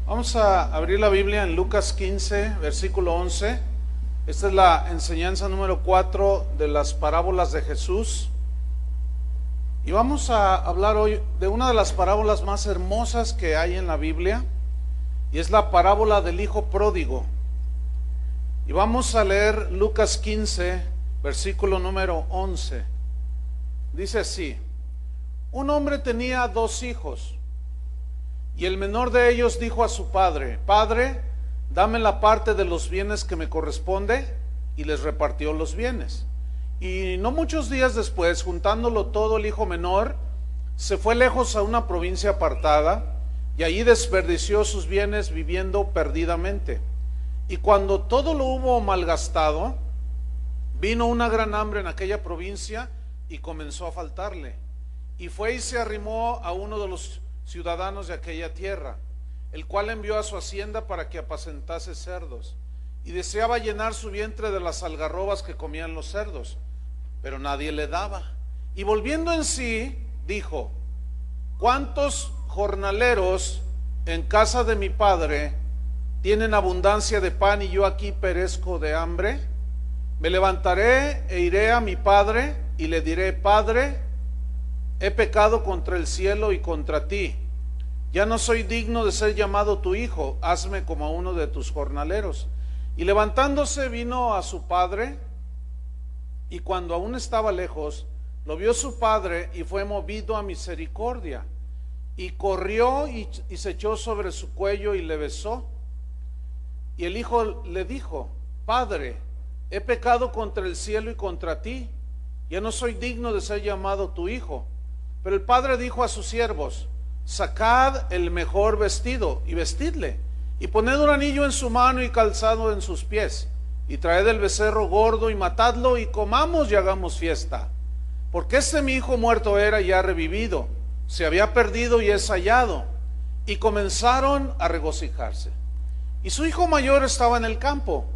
Vamos a abrir la Biblia en Lucas 15, versículo 11. Esta es la enseñanza número 4 de las parábolas de Jesús. Y vamos a hablar hoy de una de las parábolas más hermosas que hay en la Biblia, y es la parábola del hijo pródigo. Y vamos a leer Lucas 15, versículo número 11. Dice así: un hombre tenía 2 hijos, y el menor de ellos dijo a su padre: Padre, dame la parte de los bienes que me corresponde, y les repartió los bienes. Y no muchos días después, juntándolo todo, el hijo menor se fue lejos a una provincia apartada, y allí desperdició sus bienes viviendo perdidamente. Y cuando todo lo hubo malgastado, vino una gran hambre en aquella provincia y comenzó a faltarle. Y fue y se arrimó a uno de los ciudadanos de aquella tierra, el cual envió a su hacienda para que apacentase cerdos, y deseaba llenar su vientre de las algarrobas que comían los cerdos, pero nadie le daba. Y volviendo en sí, dijo: ¿cuántos jornaleros en casa de mi padre tienen abundancia de pan, y yo aquí perezco de hambre? Me levantaré e iré a mi padre, y le diré: Padre, he pecado contra el cielo y contra ti. Ya no soy digno de ser llamado tu hijo. Hazme como a uno de tus jornaleros. Y levantándose vino a su padre, y cuando aún estaba lejos, lo vio su padre y fue movido a misericordia, y corrió y se echó sobre su cuello y le besó. Y el hijo le dijo: Padre, he pecado contra el cielo y contra ti. Ya no soy digno de ser llamado tu hijo. Pero el padre dijo a sus siervos: sacad el mejor vestido y vestidle, y poned un anillo en su mano y calzado en sus pies, y traed el becerro gordo y matadlo, y comamos y hagamos fiesta. Porque mi hijo muerto era y ha revivido, se había perdido y es hallado. Y comenzaron a regocijarse. Y su hijo mayor estaba en el campo,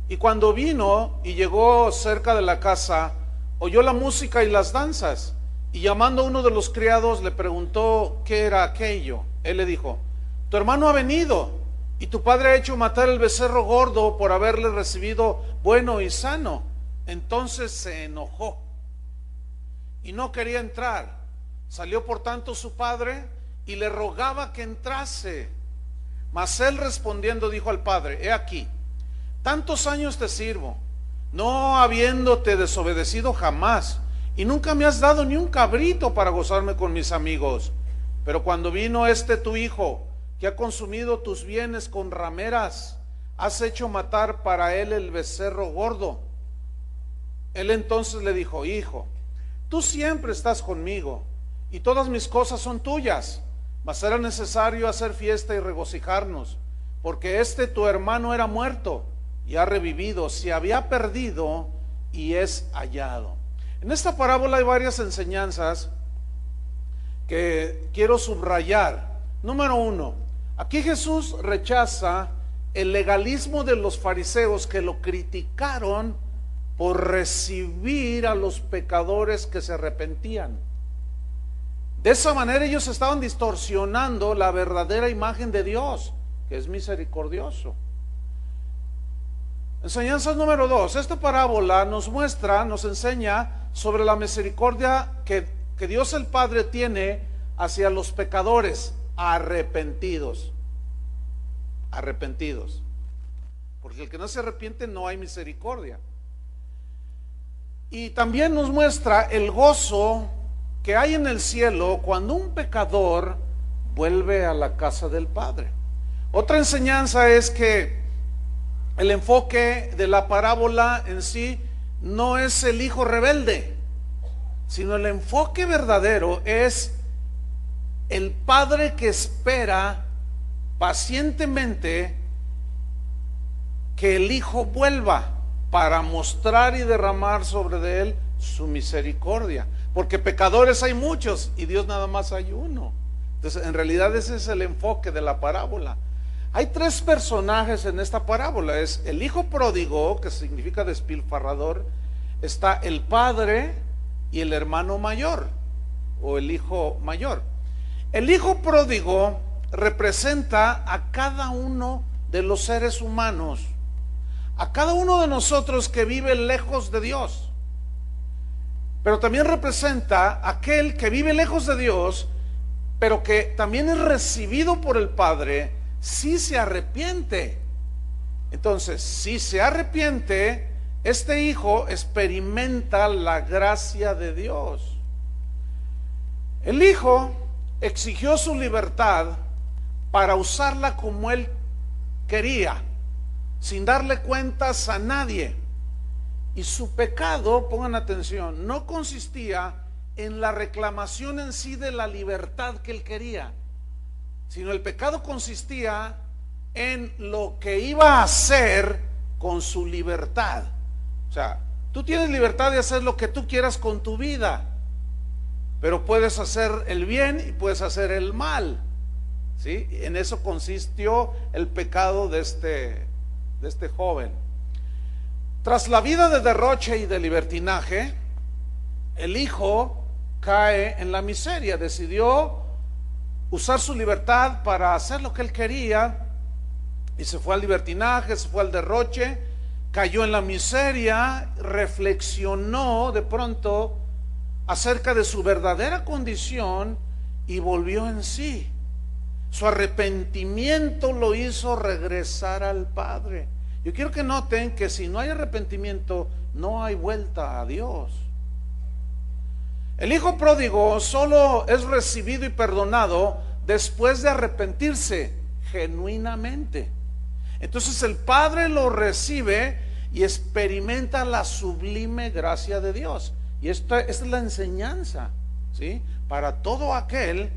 y cuando vino y llegó cerca de la casa, oyó la música y las danzas. Y llamando a uno de los criados le preguntó qué era aquello. Él le dijo: tu hermano ha venido, y tu padre ha hecho matar el becerro gordo por haberle recibido bueno y sano. Entonces se enojó y no quería entrar. Salió por tanto su padre y le rogaba que entrase. Mas él respondiendo dijo al padre: he aquí, tantos años te sirvo, no habiéndote desobedecido jamás, y nunca me has dado ni un cabrito para gozarme con mis amigos. Pero cuando vino tu hijo, que ha consumido tus bienes con rameras, has hecho matar para él el becerro gordo. Él entonces le dijo: hijo, tú siempre estás conmigo, y todas mis cosas son tuyas, mas era necesario hacer fiesta y regocijarnos, porque tu hermano era muerto y ha revivido, se había perdido y es hallado. En esta parábola hay varias enseñanzas que quiero subrayar. Número 1, aquí Jesús rechaza el legalismo de los fariseos, que lo criticaron por recibir a los pecadores que se arrepentían. De esa manera ellos estaban distorsionando la verdadera imagen de Dios, que es misericordioso. Enseñanza número 2, esta parábola nos enseña sobre la misericordia que Dios el Padre tiene hacia los pecadores arrepentidos. Porque el que no se arrepiente, no hay misericordia. Y también nos muestra el gozo que hay en el cielo cuando un pecador vuelve a la casa del Padre. Otra enseñanza es que el enfoque de la parábola en sí no es el hijo rebelde, sino el enfoque verdadero es el padre que espera pacientemente que el hijo vuelva para mostrar y derramar sobre él su misericordia, porque pecadores hay muchos y Dios nada más hay uno. Entonces, en realidad ese es el enfoque de la parábola. Hay 3 personajes en esta parábola: es el hijo pródigo, que significa despilfarrador, está el padre y el hermano mayor, o el hijo mayor. El hijo pródigo representa a cada uno de los seres humanos, a cada uno de nosotros que vive lejos de Dios. Pero también representa a aquel que vive lejos de Dios, pero que también es recibido por el Padre si se arrepiente. Entonces, si se arrepiente, este hijo experimenta la gracia de Dios. El hijo exigió su libertad para usarla como él quería, sin darle cuentas a nadie. Y su pecado, pongan atención, no consistía en la reclamación en sí de la libertad que él quería, sino el pecado consistía en lo que iba a hacer con su libertad. O sea, tú tienes libertad de hacer lo que tú quieras con tu vida, pero puedes hacer el bien y puedes hacer el mal, ¿sí? En eso consistió el pecado de este joven. Tras la vida de derroche y de libertinaje, el hijo cae en la miseria. Decidió usar su libertad para hacer lo que él quería y se fue al libertinaje, se fue al derroche, cayó en la miseria, reflexionó de pronto acerca de su verdadera condición y volvió en sí. Su arrepentimiento lo hizo regresar al Padre. Yo quiero que noten que si no hay arrepentimiento, no hay vuelta a Dios. El hijo pródigo solo es recibido y perdonado después de arrepentirse genuinamente. Entonces el Padre lo recibe y experimenta la sublime gracia de Dios. Y esta es la enseñanza, ¿sí?, para todo aquel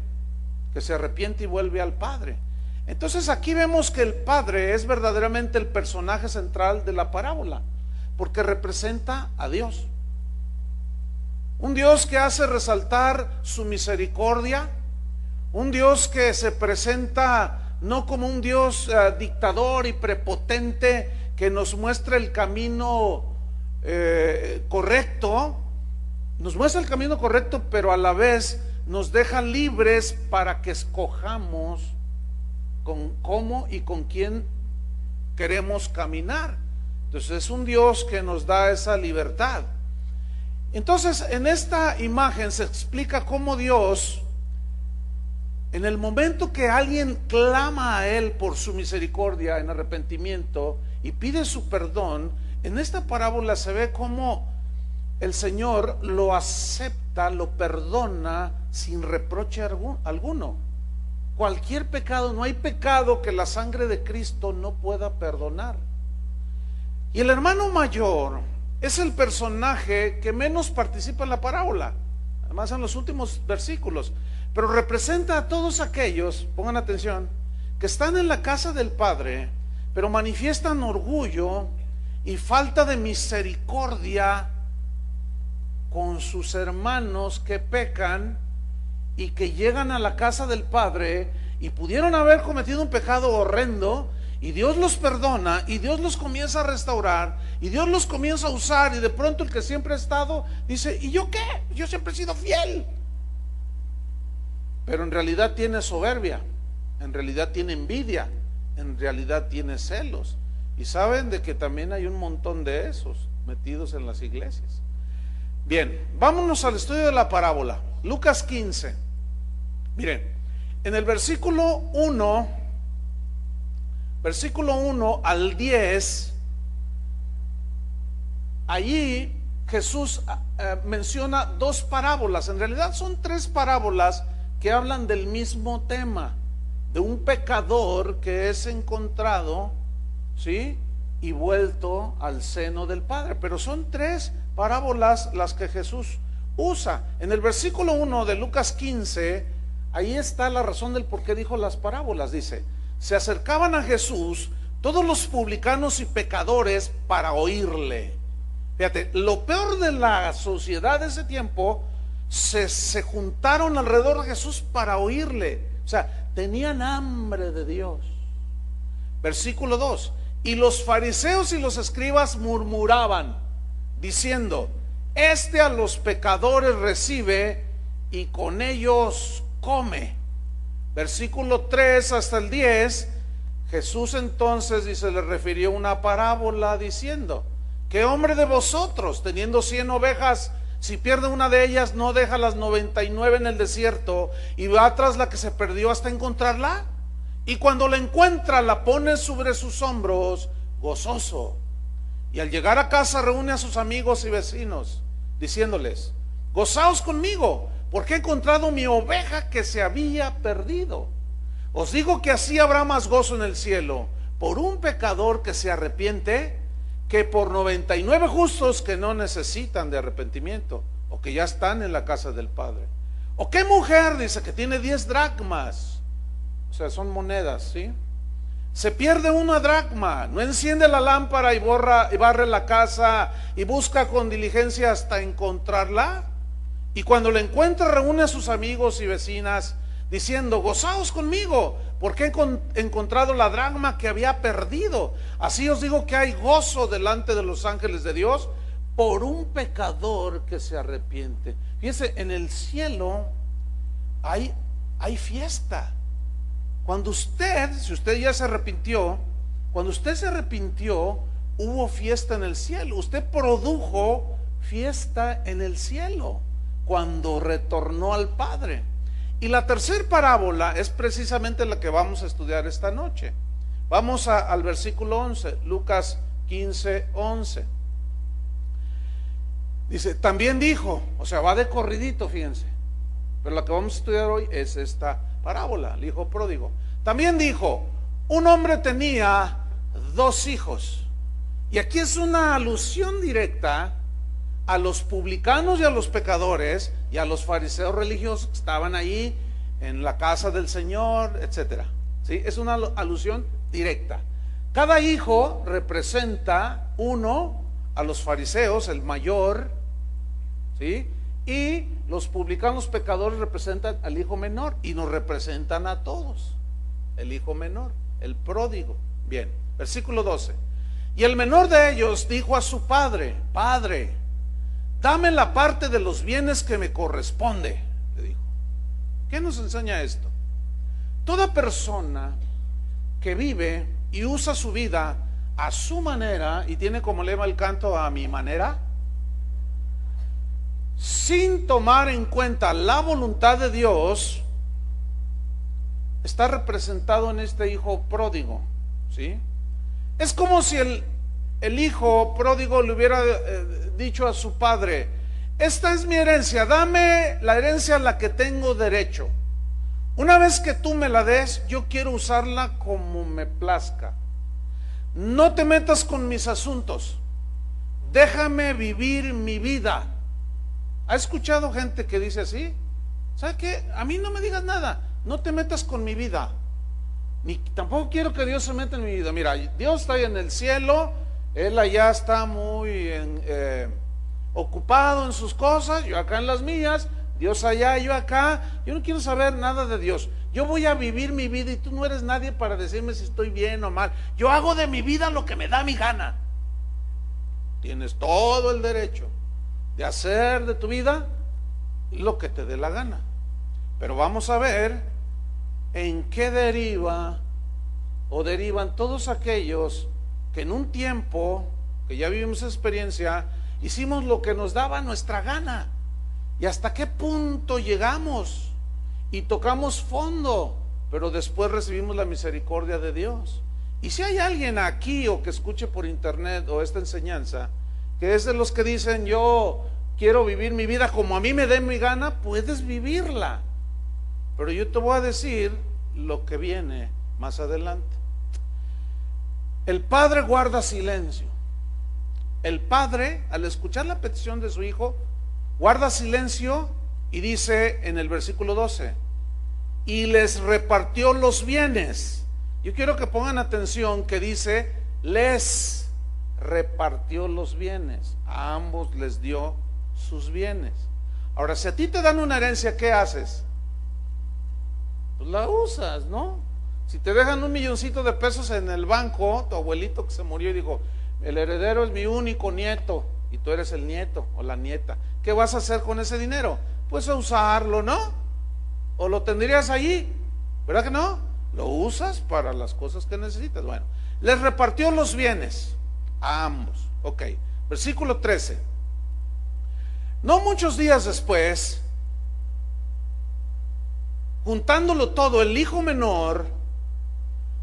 que se arrepiente y vuelve al Padre. Entonces aquí vemos que el Padre es verdaderamente el personaje central de la parábola, porque representa a Dios. Un Dios que hace resaltar su misericordia, un Dios que se presenta no como un Dios dictador y prepotente que nos muestra el camino correcto, nos muestra el camino correcto, pero a la vez nos deja libres para que escojamos con cómo y con quién queremos caminar. Entonces es un Dios que nos da esa libertad. Entonces en esta imagen se explica cómo Dios, en el momento que alguien clama a Él por su misericordia en arrepentimiento y pide su perdón, en esta parábola se ve cómo el Señor lo acepta, lo perdona sin reproche alguno. Cualquier pecado, no hay pecado que la sangre de Cristo no pueda perdonar. Y el hermano mayor es el personaje que menos participa en la parábola, además en los últimos versículos, pero representa a todos aquellos, pongan atención, que están en la casa del Padre, pero manifiestan orgullo y falta de misericordia con sus hermanos que pecan y que llegan a la casa del Padre y pudieron haber cometido un pecado horrendo, y Dios los perdona y Dios los comienza a restaurar y Dios los comienza a usar, y de pronto el que siempre ha estado dice: ¿y yo qué? Yo siempre he sido fiel. Pero en realidad tiene soberbia, en realidad tiene envidia, en realidad tiene celos. Y saben de que también hay un montón de esos metidos en las iglesias. Bien, vámonos al estudio de la parábola. Lucas 15. Miren, en el versículo 1 al 10, allí Jesús menciona dos parábolas. En realidad son tres parábolas que hablan del mismo tema, de un pecador que es encontrado, ¿sí?, y vuelto al seno del Padre. Pero son tres parábolas las que Jesús usa. En el versículo 1 de Lucas 15, ahí está la razón del por qué dijo las parábolas. Dice: se acercaban a Jesús todos los publicanos y pecadores para oírle. Fíjate, lo peor de la sociedad de ese tiempo, se juntaron alrededor de Jesús para oírle. O sea, tenían hambre de Dios. Versículo 2: y los fariseos y los escribas murmuraban, diciendo: este a los pecadores recibe y con ellos come. versículo 3 hasta el 10, Jesús entonces dice, le refirió una parábola diciendo: ¿qué hombre de vosotros, teniendo 100 ovejas, si pierde una de ellas, no deja las 99 en el desierto y va tras la que se perdió hasta encontrarla? Y cuando la encuentra, la pone sobre sus hombros gozoso. Y al llegar a casa reúne a sus amigos y vecinos, diciéndoles: gozaos conmigo, porque he encontrado mi oveja que se había perdido. Os digo que así habrá más gozo en el cielo por un pecador que se arrepiente, que por 99 justos que no necesitan de arrepentimiento, o que ya están en la casa del Padre. ¿O qué mujer, dice, que tiene 10 dracmas? O sea, son monedas, ¿sí? Se pierde una dracma, no enciende la lámpara y barre la casa y busca con diligencia hasta encontrarla. Y cuando la encuentra, reúne a sus amigos y vecinas, diciendo: gozaos conmigo, porque he encontrado la dracma que había perdido. Así os digo que hay gozo delante de los ángeles de Dios por un pecador que se arrepiente. Fíjense, en el cielo hay fiesta. Cuando si usted ya se arrepintió, cuando usted se arrepintió, hubo fiesta en el cielo. Usted produjo fiesta en el cielo cuando retornó al Padre. Y la tercera parábola es precisamente la que vamos a estudiar esta noche. Vamos al versículo 11, Lucas 15, 11. Dice, también dijo, o sea, va de corridito, fíjense, pero la que vamos a estudiar hoy es esta parábola, el hijo pródigo. También dijo, un hombre tenía 2 hijos. Y aquí es una alusión directa a los publicanos y a los pecadores y a los fariseos religiosos que estaban ahí en la casa del Señor, etcétera. ¿Sí? Es una alusión directa. Cada hijo representa uno a los fariseos, el mayor, ¿sí? Y los publicanos pecadores representan al hijo menor y nos representan a todos, el hijo menor, el pródigo. Bien, versículo 12. Y el menor de ellos dijo a su padre: Padre, dame la parte de los bienes que me corresponde, le dijo. ¿Qué nos enseña esto? Toda persona que vive y usa su vida a su manera y tiene como lema el canto a mi manera, sin tomar en cuenta la voluntad de Dios, está representado en este hijo pródigo, ¿sí? Es como si el hijo pródigo le hubiera dicho a su padre: esta es mi herencia, dame la herencia a la que tengo derecho. Una vez que tú me la des, yo quiero usarla como me plazca. No te metas con mis asuntos, déjame vivir mi vida. ¿Ha escuchado gente que dice así? ¿Sabe qué? A mí no me digas nada, no te metas con mi vida, ni tampoco quiero que Dios se meta en mi vida. Mira, Dios está ahí en el cielo, Él allá está muy ocupado en sus cosas, yo acá en las mías, Dios allá, yo acá. Yo no quiero saber nada de Dios. Yo voy a vivir mi vida y tú no eres nadie para decirme si estoy bien o mal. Yo hago de mi vida lo que me da mi gana. Tienes todo el derecho de hacer de tu vida lo que te dé la gana. Pero vamos a ver en qué derivan todos aquellos que en un tiempo, que ya vivimos experiencia, hicimos lo que nos daba nuestra gana. Y hasta qué punto llegamos y tocamos fondo, pero después recibimos la misericordia de Dios. Y si hay alguien aquí o que escuche por internet o esta enseñanza, que es de los que dicen: yo quiero vivir mi vida como a mí me dé mi gana, puedes vivirla. Pero yo te voy a decir lo que viene más adelante. El padre guarda silencio. El padre, al escuchar la petición de su hijo, guarda silencio y dice en el versículo 12: y les repartió los bienes. Yo quiero que pongan atención que dice: les repartió los bienes. A ambos les dio sus bienes. Ahora, si a ti te dan una herencia, ¿qué haces? Pues la usas, ¿no? Si te dejan $1,000,000 en el banco, tu abuelito que se murió y dijo: el heredero es mi único nieto, y tú eres el nieto o la nieta, ¿qué vas a hacer con ese dinero? Pues a usarlo, ¿no? ¿O lo tendrías allí? ¿Verdad que no? Lo usas para las cosas que necesitas. Bueno, les repartió los bienes a ambos. Ok, versículo 13. No muchos días después, juntándolo todo, el hijo menor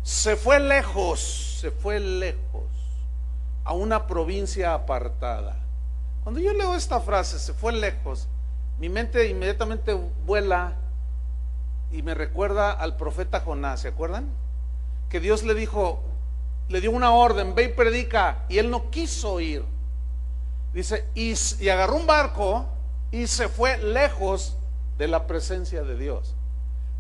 se fue lejos a una provincia apartada. Cuando yo leo esta frase, se fue lejos, mi mente inmediatamente vuela y me recuerda al profeta Jonás. ¿Se acuerdan? Que Dios le dijo, le dio una orden: ve y predica, y él no quiso ir. Dice, y agarró un barco y se fue lejos de la presencia de Dios.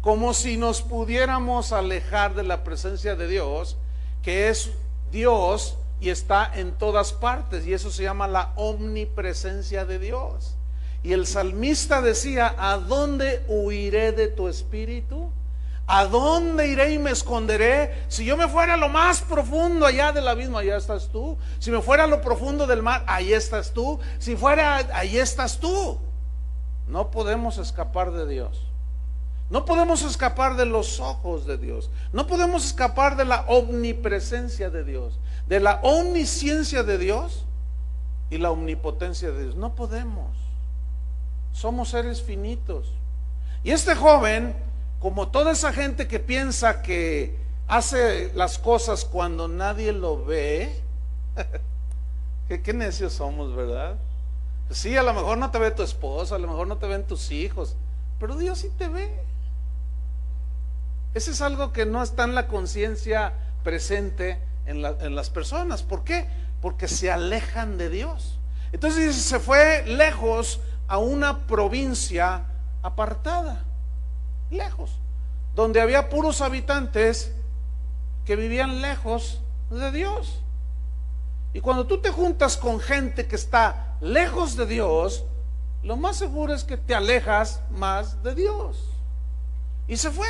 Como si nos pudiéramos alejar de la presencia de Dios, que es Dios y está en todas partes, y eso se llama la omnipresencia de Dios. Y el salmista decía: ¿a dónde huiré de tu espíritu? ¿A dónde iré y me esconderé? Si yo me fuera a lo más profundo allá del abismo, allá estás tú. Si me fuera a lo profundo del mar, ahí estás tú. Si fuera, ahí estás tú. No podemos escapar de Dios. No podemos escapar de los ojos de Dios. No podemos escapar de la omnipresencia de Dios, de la omnisciencia de Dios y la omnipotencia de Dios. No podemos. Somos seres finitos. Y este joven, como toda esa gente que piensa que hace las cosas cuando nadie lo ve, qué necios somos, ¿verdad? Sí, a lo mejor no te ve tu esposa, a lo mejor no te ven tus hijos, pero Dios sí te ve. Ese es algo que no está en la conciencia presente en las personas. ¿Por qué? Porque se alejan de Dios. Entonces se fue lejos a una provincia apartada, lejos, donde había puros habitantes que vivían lejos de Dios. Y cuando tú te juntas con gente que está lejos de Dios, lo más seguro es que te alejas más de Dios. Y se fue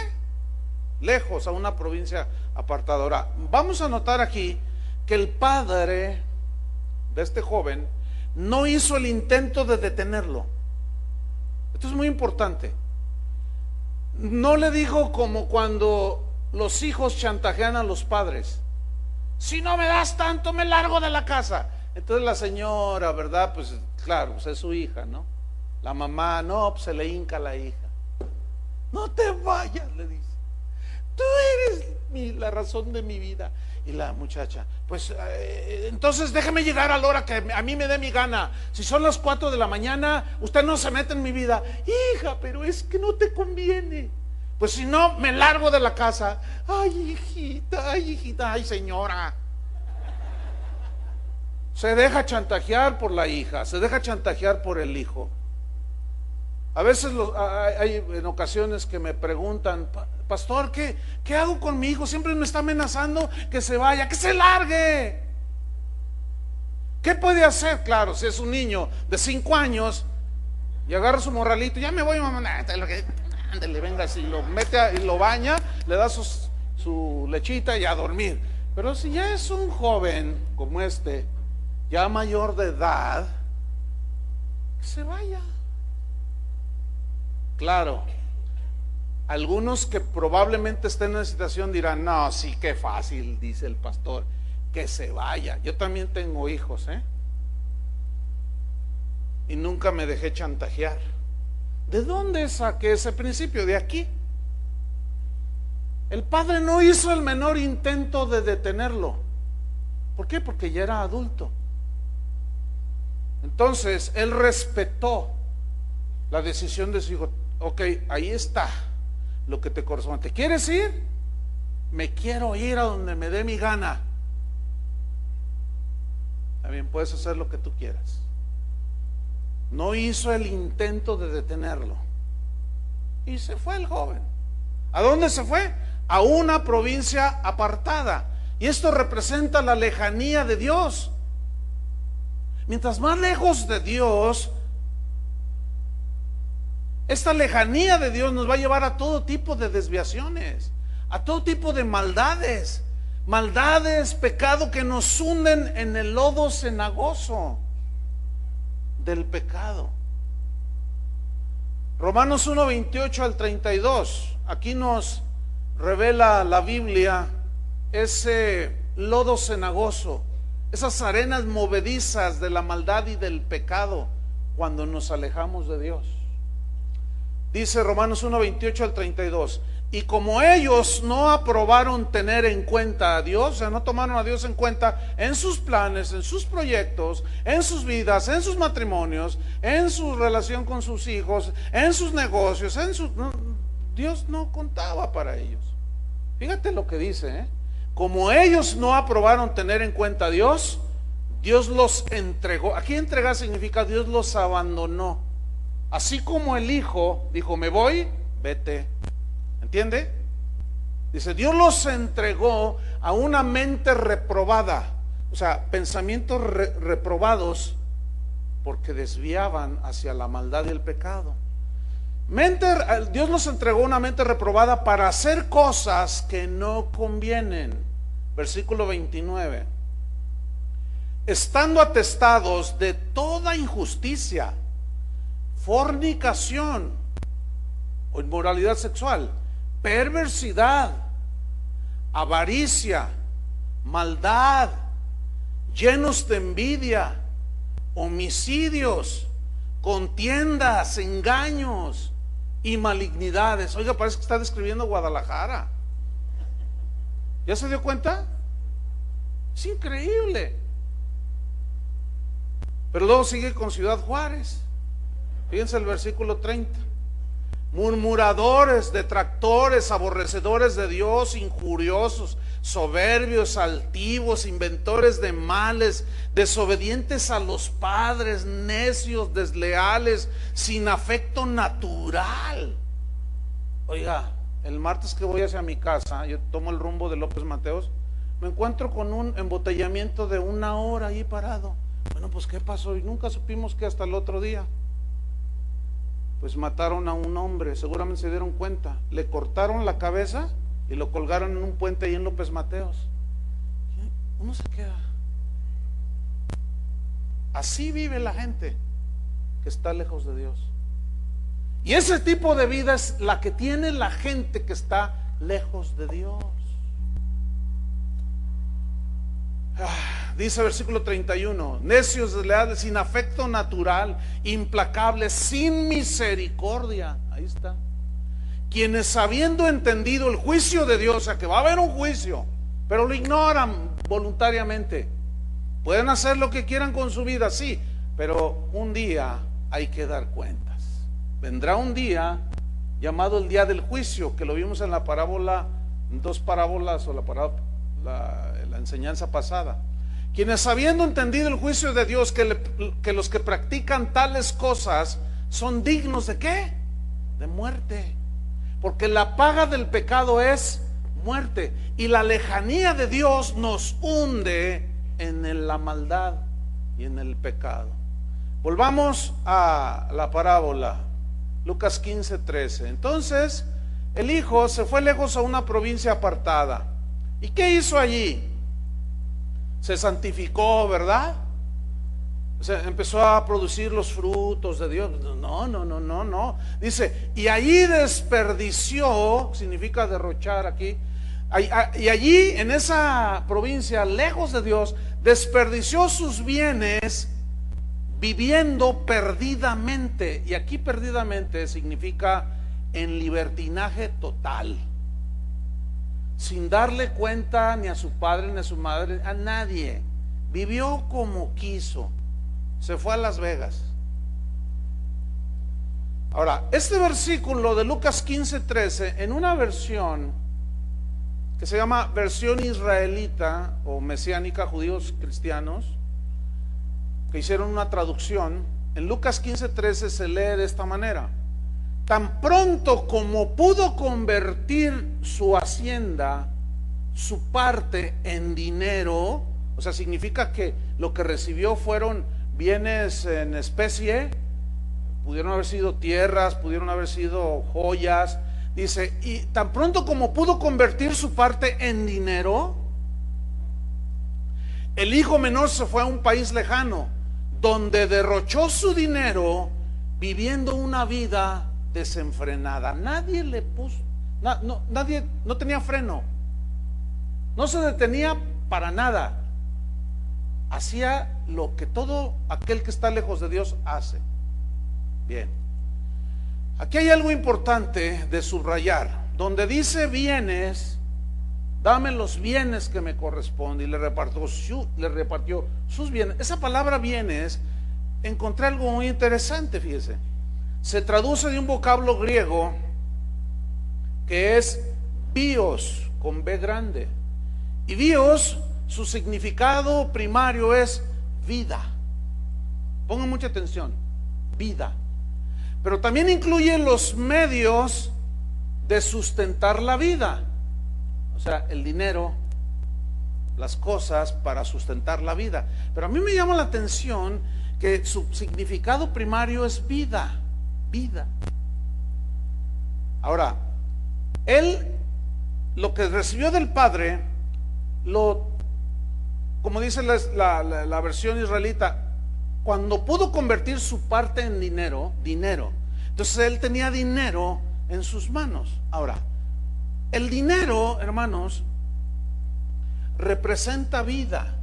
lejos a una provincia apartada. Ahora, vamos a notar aquí que el padre de este joven no hizo el intento de detenerlo. Esto es muy importante. No le dijo como cuando los hijos chantajean a los padres: si no me das tanto, me largo de la casa. Entonces la señora, ¿verdad? Pues claro, pues es su hija, ¿no? La mamá, no, pues se le hinca a la hija. No te vayas, le dice. Tú eres la razón de mi vida. Y la muchacha, pues entonces déjeme llegar a la hora que a mí me dé mi gana. Si son las 4 de la mañana, usted no se mete en mi vida. Hija, pero es que no te conviene. Pues si no, me largo de la casa. Ay, hijita, ay, señora. Se deja chantajear por la hija, se deja chantajear por el hijo. A veces hay en ocasiones que me preguntan: pastor, ¿qué hago con mi hijo? Siempre me está amenazando que se vaya, que se largue. ¿Qué puede hacer? Claro, si es un niño de 5 años y agarra su morralito: ya me voy, mamá, ándale, venga, si lo mete y lo baña, le da su lechita y a dormir. Pero si ya es un joven como este, ya mayor de edad, que se vaya. Claro, algunos que probablemente estén en una situación dirán: no, sí, qué fácil, dice el pastor, que se vaya. Yo también tengo hijos, y nunca me dejé chantajear. ¿De dónde saqué ese principio? De aquí. El padre no hizo el menor intento de detenerlo. ¿Por qué? Porque ya era adulto. Entonces él respetó la decisión de su hijo. Ok, ahí está lo que te corresponde. ¿Te quieres ir? Me quiero ir a donde me dé mi gana. También puedes hacer lo que tú quieras. No hizo el intento de detenerlo. Y se fue el joven. ¿A dónde se fue? A una provincia apartada. Y esto representa la lejanía de Dios. Mientras más lejos de Dios, esta lejanía de Dios nos va a llevar a todo tipo de desviaciones, a todo tipo de maldades, pecado que nos hunden en el lodo cenagoso del pecado. Romanos 1:28 al 32, aquí nos revela la Biblia ese lodo cenagoso, esas arenas movedizas de la maldad y del pecado cuando nos alejamos de Dios. Dice Romanos 1:28 al 32, y como ellos no aprobaron tener en cuenta a Dios, o sea, no tomaron a Dios en cuenta en sus planes, en sus proyectos, en sus vidas, en sus matrimonios, en su relación con sus hijos, en sus negocios, Dios no contaba para ellos. Fíjate lo que dice, como ellos no aprobaron tener en cuenta a Dios, Dios los entregó. Aquí entregar significa Dios los abandonó. Así como el hijo dijo, me voy, vete. ¿Entiende? Dice, Dios los entregó a una mente reprobada. O sea, pensamientos reprobados, porque desviaban hacia la maldad y el pecado. Dios los entregó una mente reprobada para hacer cosas que no convienen. Versículo 29. Estando atestados de toda injusticia, fornicación o inmoralidad sexual, perversidad, avaricia, maldad, llenos de envidia, homicidios, contiendas, engaños y malignidades. Oiga, parece que está describiendo Guadalajara. ¿Ya se dio cuenta? Es increíble. Pero luego sigue con Ciudad Juárez. Fíjense el versículo 30. Murmuradores, detractores, aborrecedores de Dios, injuriosos, soberbios, altivos, inventores de males, desobedientes a los padres, necios, desleales, sin afecto natural. Oiga, el martes que voy hacia mi casa, yo tomo el rumbo de López Mateos, me encuentro con un embotellamiento de 1 hora ahí parado. Bueno, pues ¿qué pasó? Y nunca supimos que hasta el otro día. Pues mataron a un hombre, seguramente se dieron cuenta, le cortaron la cabeza y lo colgaron en un puente ahí en López Mateos. Uno se queda. Así vive la gente que está lejos de Dios. Y ese tipo de vida es la que tiene la gente que está lejos de Dios. Dice versículo 31, necios, desleales, sin afecto natural, implacables, sin misericordia. Ahí está. Quienes habiendo entendido el juicio de Dios, o sea que va a haber un juicio, pero lo ignoran voluntariamente. Pueden hacer lo que quieran con su vida, sí, pero un día hay que dar cuentas. Vendrá un día llamado el día del juicio, que lo vimos en la parábola, en 2 parábolas o la enseñanza pasada. Quienes habiendo entendido el juicio de Dios, que los que practican tales cosas son dignos de ¿qué? De muerte, porque la paga del pecado es muerte, y la lejanía de Dios nos hunde en la maldad y en el pecado. Volvamos a la parábola, Lucas 15:13. Entonces el hijo se fue lejos a una provincia apartada. ¿Y qué hizo allí? Se santificó, ¿verdad? O sea, empezó a producir los frutos de Dios. No. Dice, y allí desperdició, significa derrochar aquí. Y allí, en esa provincia, lejos de Dios, desperdició sus bienes viviendo perdidamente. Y aquí perdidamente significa en libertinaje total, sin darle cuenta ni a su padre ni a su madre, a nadie. Vivió como quiso. Se fue a Las Vegas. Ahora, este versículo de Lucas 15:13, en una versión que se llama versión israelita o mesiánica, judíos cristianos, que hicieron una traducción, en Lucas 15:13 se lee de esta manera: tan pronto como pudo convertir su hacienda, su parte, en dinero, o sea, significa que lo que recibió fueron bienes en especie, pudieron haber sido tierras, pudieron haber sido joyas. Dice, y tan pronto como pudo convertir su parte en dinero, el hijo menor se fue a un país lejano, donde derrochó su dinero viviendo una vida desenfrenada. Nadie le Nadie, no tenía freno, no se detenía para nada. Hacía lo que todo aquel que está lejos de Dios hace. Bien, aquí hay algo importante de subrayar. Donde dice bienes, dame los bienes que me corresponden, y le repartió sus bienes. Esa palabra bienes, encontré algo muy interesante, fíjese. Se traduce de un vocablo griego que es bios, con B grande. Y bios, su significado primario es vida. Pongan mucha atención, vida. Pero también incluye los medios de sustentar la vida. O sea, el dinero, las cosas para sustentar la vida. Pero a mí me llama la atención que su significado primario es vida, vida. Ahora, él lo que recibió del Padre, como dice la versión israelita, cuando pudo convertir su parte en dinero, entonces él tenía dinero en sus manos. Ahora, el dinero, hermanos, representa vida.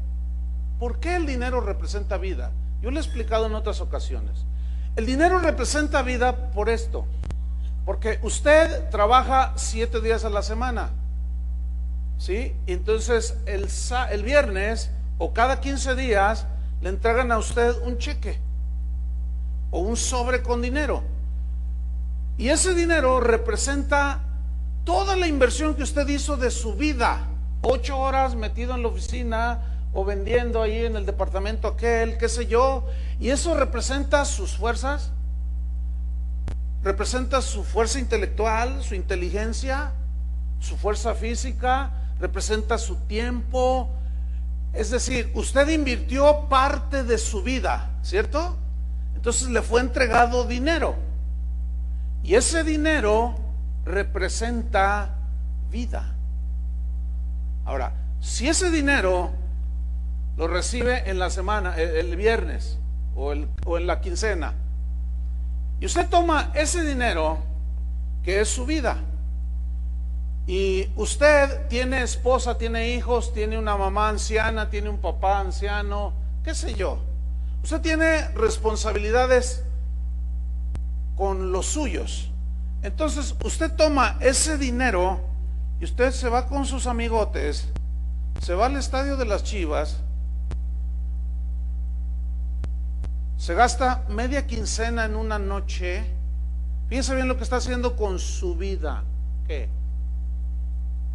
¿Por qué el dinero representa vida? Yo le he explicado en otras ocasiones. El dinero representa vida por esto. Porque usted trabaja 7 días a la semana, ¿sí? Entonces el viernes o cada 15 días le entregan a usted un cheque o un sobre con dinero. Y ese dinero representa toda la inversión que usted hizo de su vida. 8 horas metido en la oficina o vendiendo ahí en el departamento aquel, qué sé yo. Y eso representa sus fuerzas, representa su fuerza intelectual, su inteligencia, su fuerza física, representa su tiempo. Es decir, usted invirtió parte de su vida, ¿cierto? Entonces le fue entregado dinero. Y ese dinero representa vida. Ahora, si ese dinero lo recibe en la semana, el viernes o en la quincena, y usted toma ese dinero que es su vida, y usted tiene esposa, tiene hijos, tiene una mamá anciana, tiene un papá anciano, qué sé yo, usted tiene responsabilidades con los suyos. Entonces usted toma ese dinero y usted se va con sus amigotes, se va al estadio de las Chivas, se gasta media quincena en una noche. Piensa bien lo que está haciendo con su vida. ¿Qué?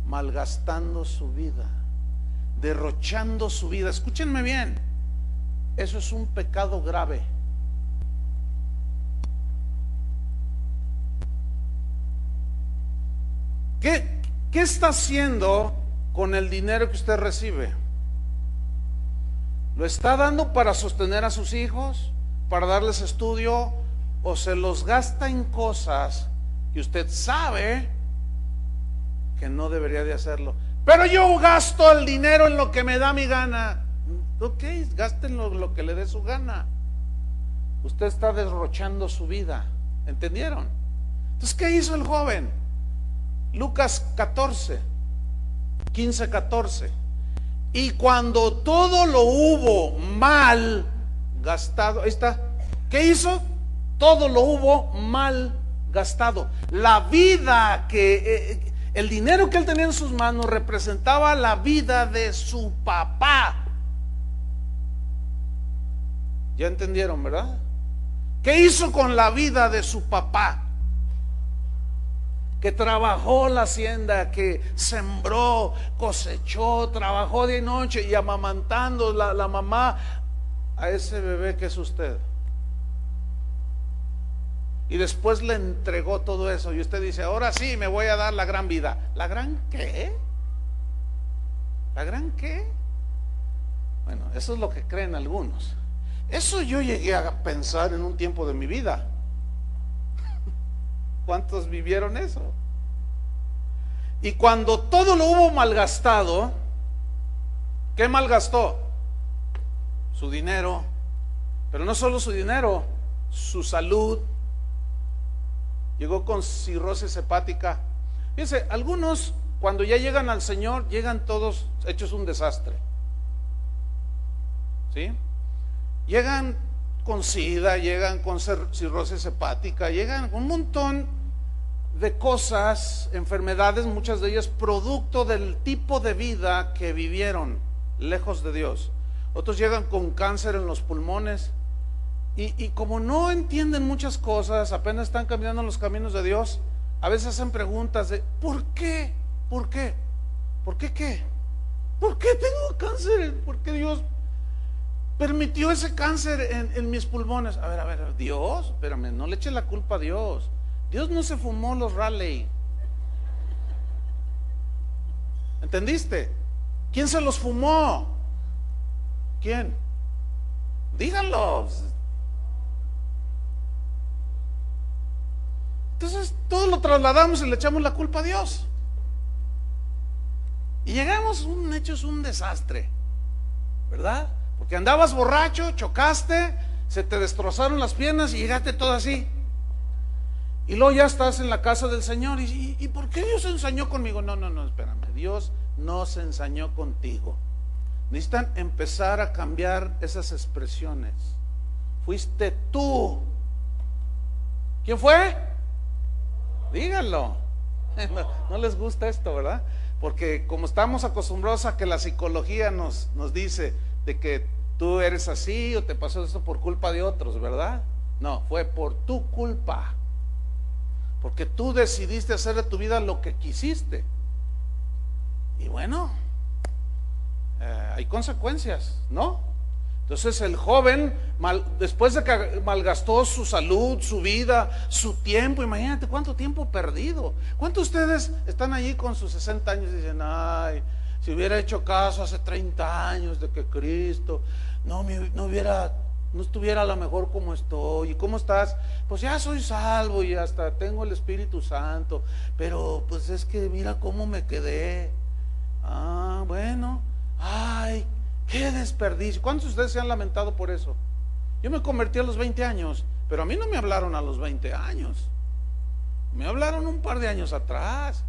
Malgastando su vida, derrochando su vida. Escúchenme bien, eso es un pecado grave. ¿Qué está haciendo con el dinero que usted recibe? ¿Lo está dando para sostener a sus hijos, para darles estudio, o se los gasta en cosas que usted sabe que no debería de hacerlo? Pero yo gasto el dinero en lo que me da mi gana. Ok, gástenlo lo que le dé su gana. Usted está derrochando su vida. ¿Entendieron? Entonces, ¿qué hizo el joven? Lucas 14, 15, 14. Y cuando todo lo hubo mal gastado, ahí está. ¿Qué hizo? Todo lo hubo mal gastado. La vida el dinero que él tenía en sus manos representaba la vida de su papá. ¿Ya entendieron, verdad? ¿Qué hizo con la vida de su papá? Que trabajó la hacienda, que sembró, cosechó, trabajó día y noche, y amamantando la mamá a ese bebé que es usted. Y después le entregó todo eso, y usted dice, ahora sí me voy a dar la gran vida. ¿La gran qué? ¿La gran qué? Bueno, eso es lo que creen algunos. Eso yo llegué a pensar en un tiempo de mi vida. ¿Cuántos vivieron eso? Y cuando todo lo hubo malgastado, ¿qué malgastó? Su dinero, pero no solo su dinero, su salud. Llegó con cirrosis hepática, Fíjense, algunos cuando ya llegan al Señor, llegan todos hechos un desastre. ¿Sí? Llegan con sida, llegan con cirrosis hepática, llegan con un montón de cosas, enfermedades, muchas de ellas producto del tipo de vida que vivieron lejos de Dios. Otros llegan con cáncer en los pulmones y como no entienden muchas cosas, apenas están caminando en los caminos de Dios, a veces hacen preguntas de ¿por qué? ¿Por qué? ¿Por qué qué? ¿Por qué tengo cáncer? ¿Por qué Dios permitió ese cáncer en mis pulmones? A ver, Dios, espérame, no le eches la culpa a Dios. Dios no se fumó los Raleigh. ¿Entendiste? ¿Quién se los fumó? ¿Quién? Díganlo. Entonces todo lo trasladamos y le echamos la culpa a Dios. Y llegamos hechos un desastre, ¿verdad? Porque andabas borracho, chocaste, se te destrozaron las piernas y llegaste todo así. Y luego ya estás en la casa del Señor. ¿Y por qué Dios se ensañó conmigo? No, espérame. Dios no se ensañó contigo. Necesitan empezar a cambiar esas expresiones. Fuiste tú. ¿Quién fue? Díganlo. No les gusta esto, ¿verdad? Porque como estamos acostumbrados a que la psicología nos dice de que tú eres así o te pasó esto por culpa de otros, ¿verdad? No, fue por tu culpa. Porque tú decidiste hacer de tu vida lo que quisiste. Y bueno, hay consecuencias, ¿no? Entonces el joven, después de que malgastó su salud, su vida, su tiempo, imagínate cuánto tiempo perdido. ¿Cuántos de ustedes están allí con sus 60 años y dicen, ay, si hubiera hecho caso hace 30 años de que Cristo no estuviera a lo mejor como estoy? ¿Y cómo estás? Pues ya soy salvo y hasta tengo el Espíritu Santo, pero pues es que mira cómo me quedé. Ah, bueno, ay, qué desperdicio. ¿Cuántos de ustedes se han lamentado por eso? Yo me convertí a los 20 años, pero a mí no me hablaron a los 20 años. Me hablaron un par de años atrás.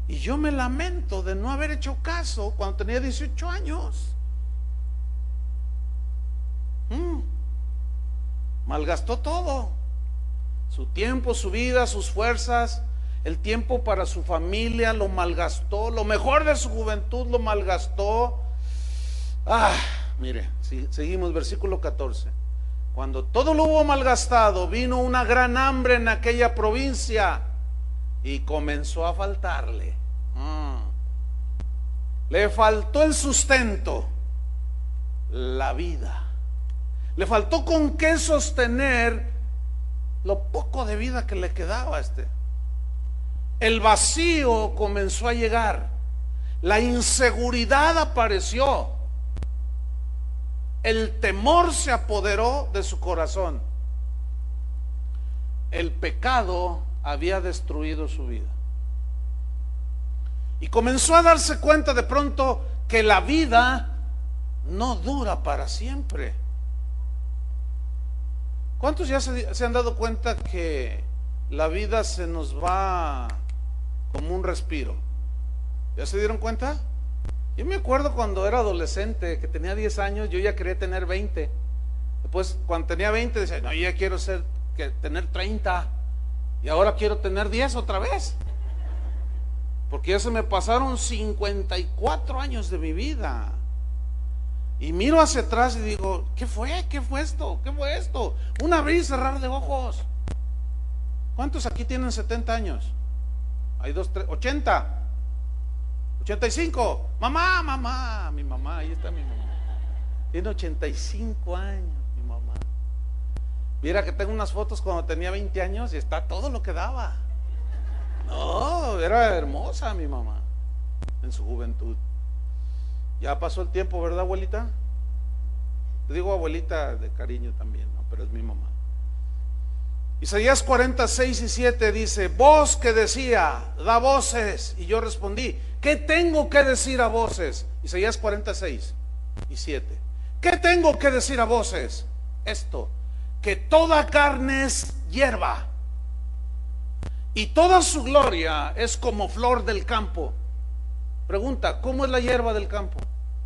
Y yo me lamento de no haber hecho caso cuando tenía 18 años. Malgastó todo, su tiempo, su vida, sus fuerzas, el tiempo para su familia lo malgastó, lo mejor de su juventud lo malgastó. Mire, seguimos, versículo 14. Cuando todo lo hubo malgastado, vino una gran hambre en aquella provincia y comenzó a faltarle. Le faltó el sustento, la vida. Le faltó con qué sostener lo poco de vida que le quedaba a este. El vacío comenzó a llegar. La inseguridad apareció. El temor se apoderó de su corazón. El pecado había destruido su vida. Y comenzó a darse cuenta de pronto que la vida no dura para siempre. ¿Cuántos ya se han dado cuenta que la vida se nos va como un respiro? ¿Ya se dieron cuenta? Yo me acuerdo cuando era adolescente, que tenía 10 años, yo ya quería tener 20. Después, cuando tenía 20, decía, no, yo ya quiero tener 30. Y ahora quiero tener 10 otra vez. Porque ya se me pasaron 54 años de mi vida. Y miro hacia atrás y digo, ¿qué fue? ¿Qué fue esto? ¿Qué fue esto? Un abrir y cerrar de ojos. ¿Cuántos aquí tienen 70 años? Hay 2, 3, 80, 85. Mamá, mi mamá, ahí está mi mamá. Tiene 85 años, mi mamá. Mira que tengo unas fotos cuando tenía 20 años y está todo lo que daba. No, era hermosa mi mamá en su juventud. Ya pasó el tiempo, ¿verdad, abuelita? Te digo abuelita de cariño también, ¿no? Pero es mi mamá. Isaías 46:7 dice, voz que decía, da voces. Y yo respondí, ¿qué tengo que decir a voces? Isaías 46:7. ¿Qué tengo que decir a voces? Esto, que toda carne es hierba, y toda su gloria es como flor del campo. Pregunta, ¿cómo es la hierba del campo?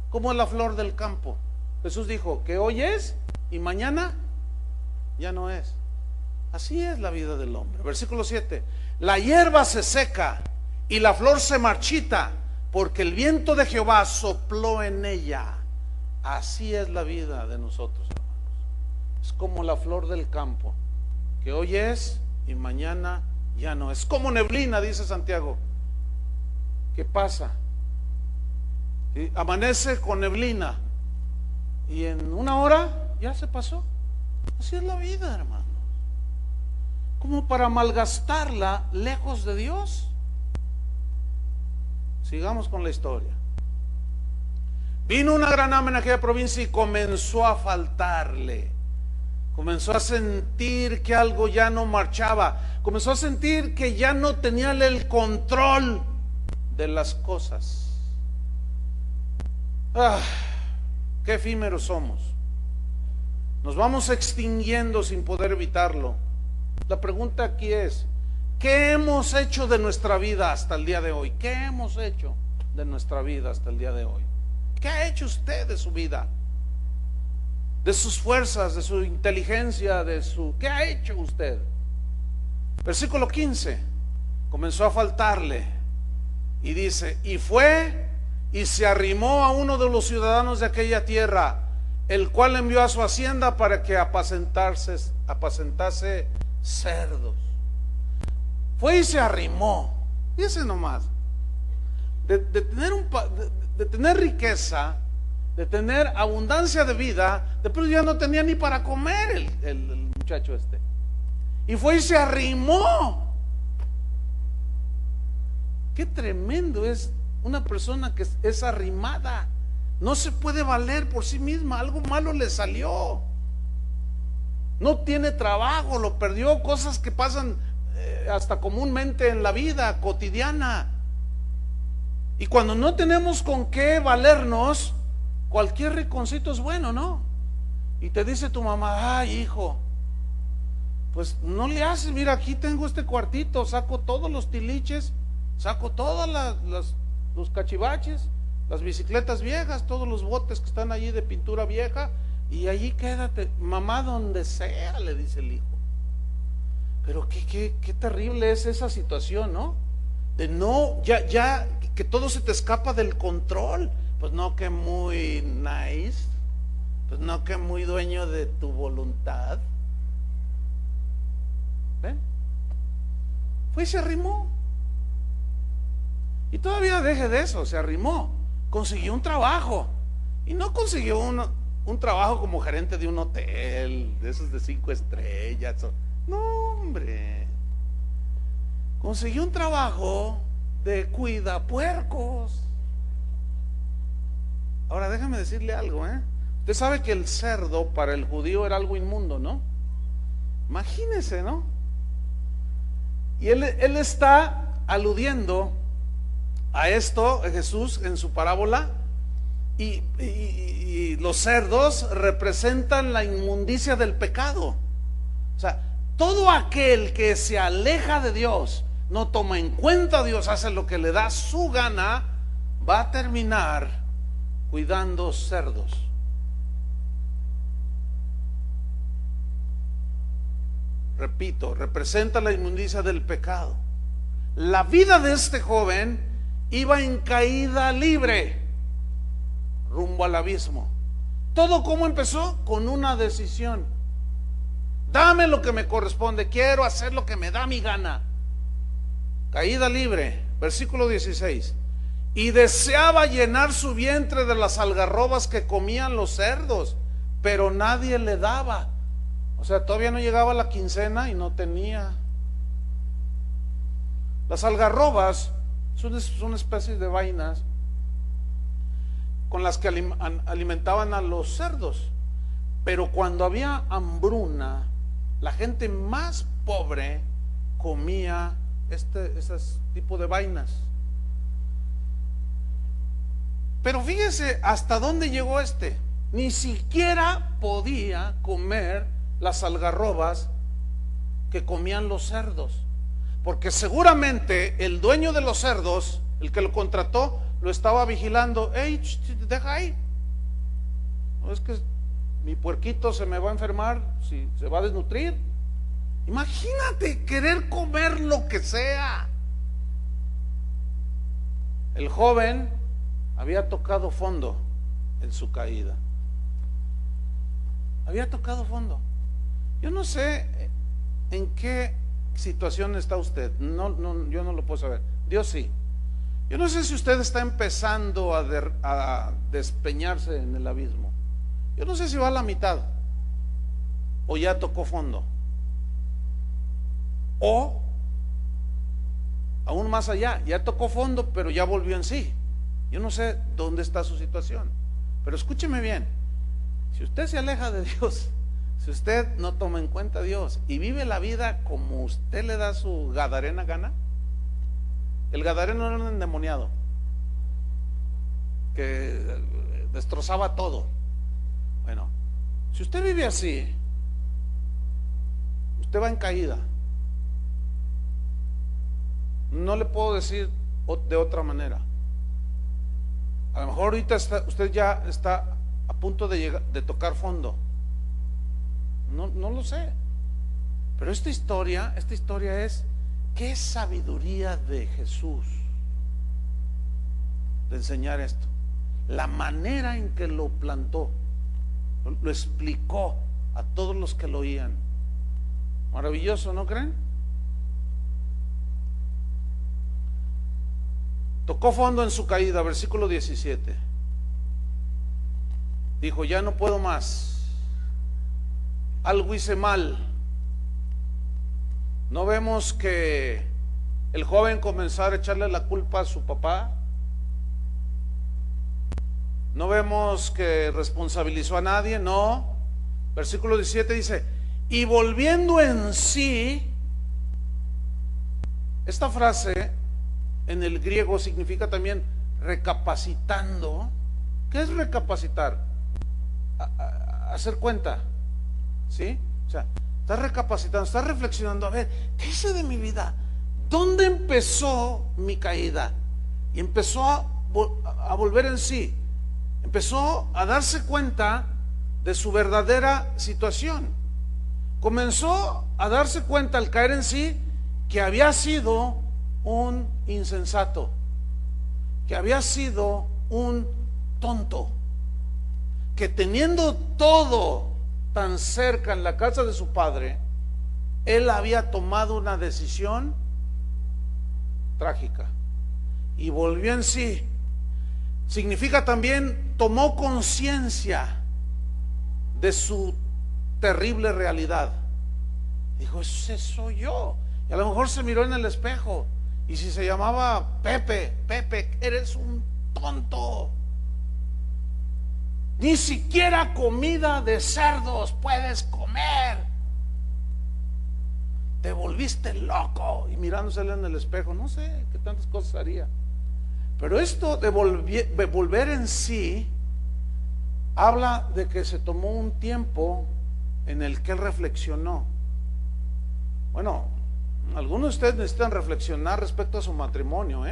¿Cómo es la flor del campo? Jesús dijo que hoy es y mañana ya no es. Así es la vida del hombre. Versículo 7. La hierba se seca y la flor se marchita, porque el viento de Jehová sopló en ella. Así es la vida de nosotros, hermanos. Es como la flor del campo, que hoy es y mañana ya no. Es como neblina, dice Santiago. ¿Qué pasa? ¿Sí? Amanece con neblina y en una hora ya se pasó. Así es la vida, hermanos. Como para malgastarla lejos de Dios. Sigamos con la historia. Vino una gran hambre en aquella provincia y comenzó a faltarle. Comenzó a sentir que algo ya no marchaba. Comenzó a sentir que ya no tenía el control de las cosas. Qué efímeros somos. Nos vamos extinguiendo sin poder evitarlo. La pregunta aquí es, ¿qué hemos hecho de nuestra vida hasta el día de hoy? ¿Qué hemos hecho de nuestra vida hasta el día de hoy? ¿Qué ha hecho usted de su vida? De sus fuerzas, de su inteligencia, ¿qué ha hecho usted? Versículo 15. Comenzó a faltarle y dice, y fue y se arrimó a uno de los ciudadanos de aquella tierra, el cual envió a su hacienda para que apacentase cerdos. Fue y se arrimó. Fíjese nomás, de tener riqueza, de tener abundancia de vida, de pronto ya no tenía ni para comer el muchacho este. Y fue y se arrimó. Qué tremendo es una persona que es arrimada. No se puede valer por sí misma, algo malo le salió. No tiene trabajo, lo perdió, cosas que pasan hasta comúnmente en la vida cotidiana. Y cuando no tenemos con qué valernos, cualquier rinconcito es bueno, ¿no? Y te dice tu mamá, ay hijo, pues no le haces, mira aquí tengo este cuartito, saco todos los tiliches, saco todas los cachivaches, las bicicletas viejas, todos los botes que están allí de pintura vieja, y allí quédate, mamá, donde sea, le dice el hijo. Pero qué terrible es esa situación, ¿no? De no, ya que todo se te escapa del control. Pues no, que muy nice, pues no, que muy dueño de tu voluntad. ¿Ven? Fue y se arrimó. Y todavía deje de eso, se arrimó, consiguió un trabajo. Y no consiguió un trabajo como gerente de un hotel, de esos de 5 estrellas. No, hombre. Consiguió un trabajo de cuidapuercos. Ahora déjame decirle algo, Usted sabe que el cerdo para el judío era algo inmundo, ¿no? Imagínese, ¿no? Y él está aludiendo a esto, Jesús, en su parábola, y los cerdos representan la inmundicia del pecado. O sea, todo aquel que se aleja de Dios, no toma en cuenta a Dios, hace lo que le da su gana, va a terminar cuidando cerdos. Repito, representa la inmundicia del pecado. La vida de este joven iba en caída libre, rumbo al abismo. ¿Todo cómo empezó? Con una decisión. Dame lo que me corresponde, quiero hacer lo que me da mi gana. Caída libre, versículo 16. Y deseaba llenar su vientre de las algarrobas que comían los cerdos, pero nadie le daba. O sea, todavía no llegaba la quincena y no tenía. Las algarrobas son especies de vainas con las que alimentaban a los cerdos. Pero cuando había hambruna, la gente más pobre comía ese tipo de vainas. Pero fíjese hasta dónde llegó ni siquiera podía comer las algarrobas que comían los cerdos. porque seguramente el dueño de los cerdos, el que lo contrató, lo estaba vigilando. Hey, deja ahí. No es que mi puerquito se me va a enfermar, si se va a desnutrir. Imagínate querer comer lo que sea. El joven había tocado fondo en su caída. Había tocado fondo. Yo no sé en qué situación está usted. Yo no lo puedo saber. Dios sí. Yo no sé si usted está empezando a despeñarse en el abismo. Yo no sé si va a la mitad o ya tocó fondo, o aún más allá, ya tocó fondo pero ya volvió en sí. Yo no sé dónde está su situación, pero escúcheme bien. Si usted se aleja de Dios, si usted no toma en cuenta a Dios y vive la vida como usted le da su gadarena gana. El gadareno era un endemoniado que destrozaba todo. Bueno, si usted vive así, usted va en caída. No le puedo decir de otra manera. A lo mejor ahorita usted ya está a punto de tocar fondo. No lo sé. Pero esta historia es, qué sabiduría de Jesús de enseñar esto. La manera en que lo plantó, lo explicó a todos los que lo oían. Maravilloso, ¿no creen? Tocó fondo en su caída, versículo 17. Dijo, ya no puedo más. Algo hice mal. ¿No vemos que el joven comenzó a echarle la culpa a su papá? ¿No vemos que responsabilizó a nadie? No. Versículo 17 dice, y volviendo en sí. Esta frase en el griego significa también recapacitando. ¿Qué es recapacitar? Hacer cuenta, ¿sí? O sea, estás recapacitando, estás reflexionando, a ver, ¿qué hice de mi vida? ¿Dónde empezó mi caída? Y empezó a volver en sí. Empezó a darse cuenta de su verdadera situación. Comenzó a darse cuenta al caer en sí que había sido un insensato, que había sido un tonto, que teniendo todo tan cerca en la casa de su padre, él había tomado una decisión trágica y volvió en sí. Significa también tomó conciencia de su terrible realidad. Dijo, ese soy yo. Y a lo mejor se miró en el espejo, y si se llamaba Pepe, eres un tonto. Ni siquiera comida de cerdos puedes comer. Te volviste loco. Y mirándosele en el espejo, no sé qué tantas cosas haría. Pero esto de volver en sí habla de que se tomó un tiempo en el que él reflexionó. Bueno, algunos de ustedes necesitan reflexionar respecto a su matrimonio,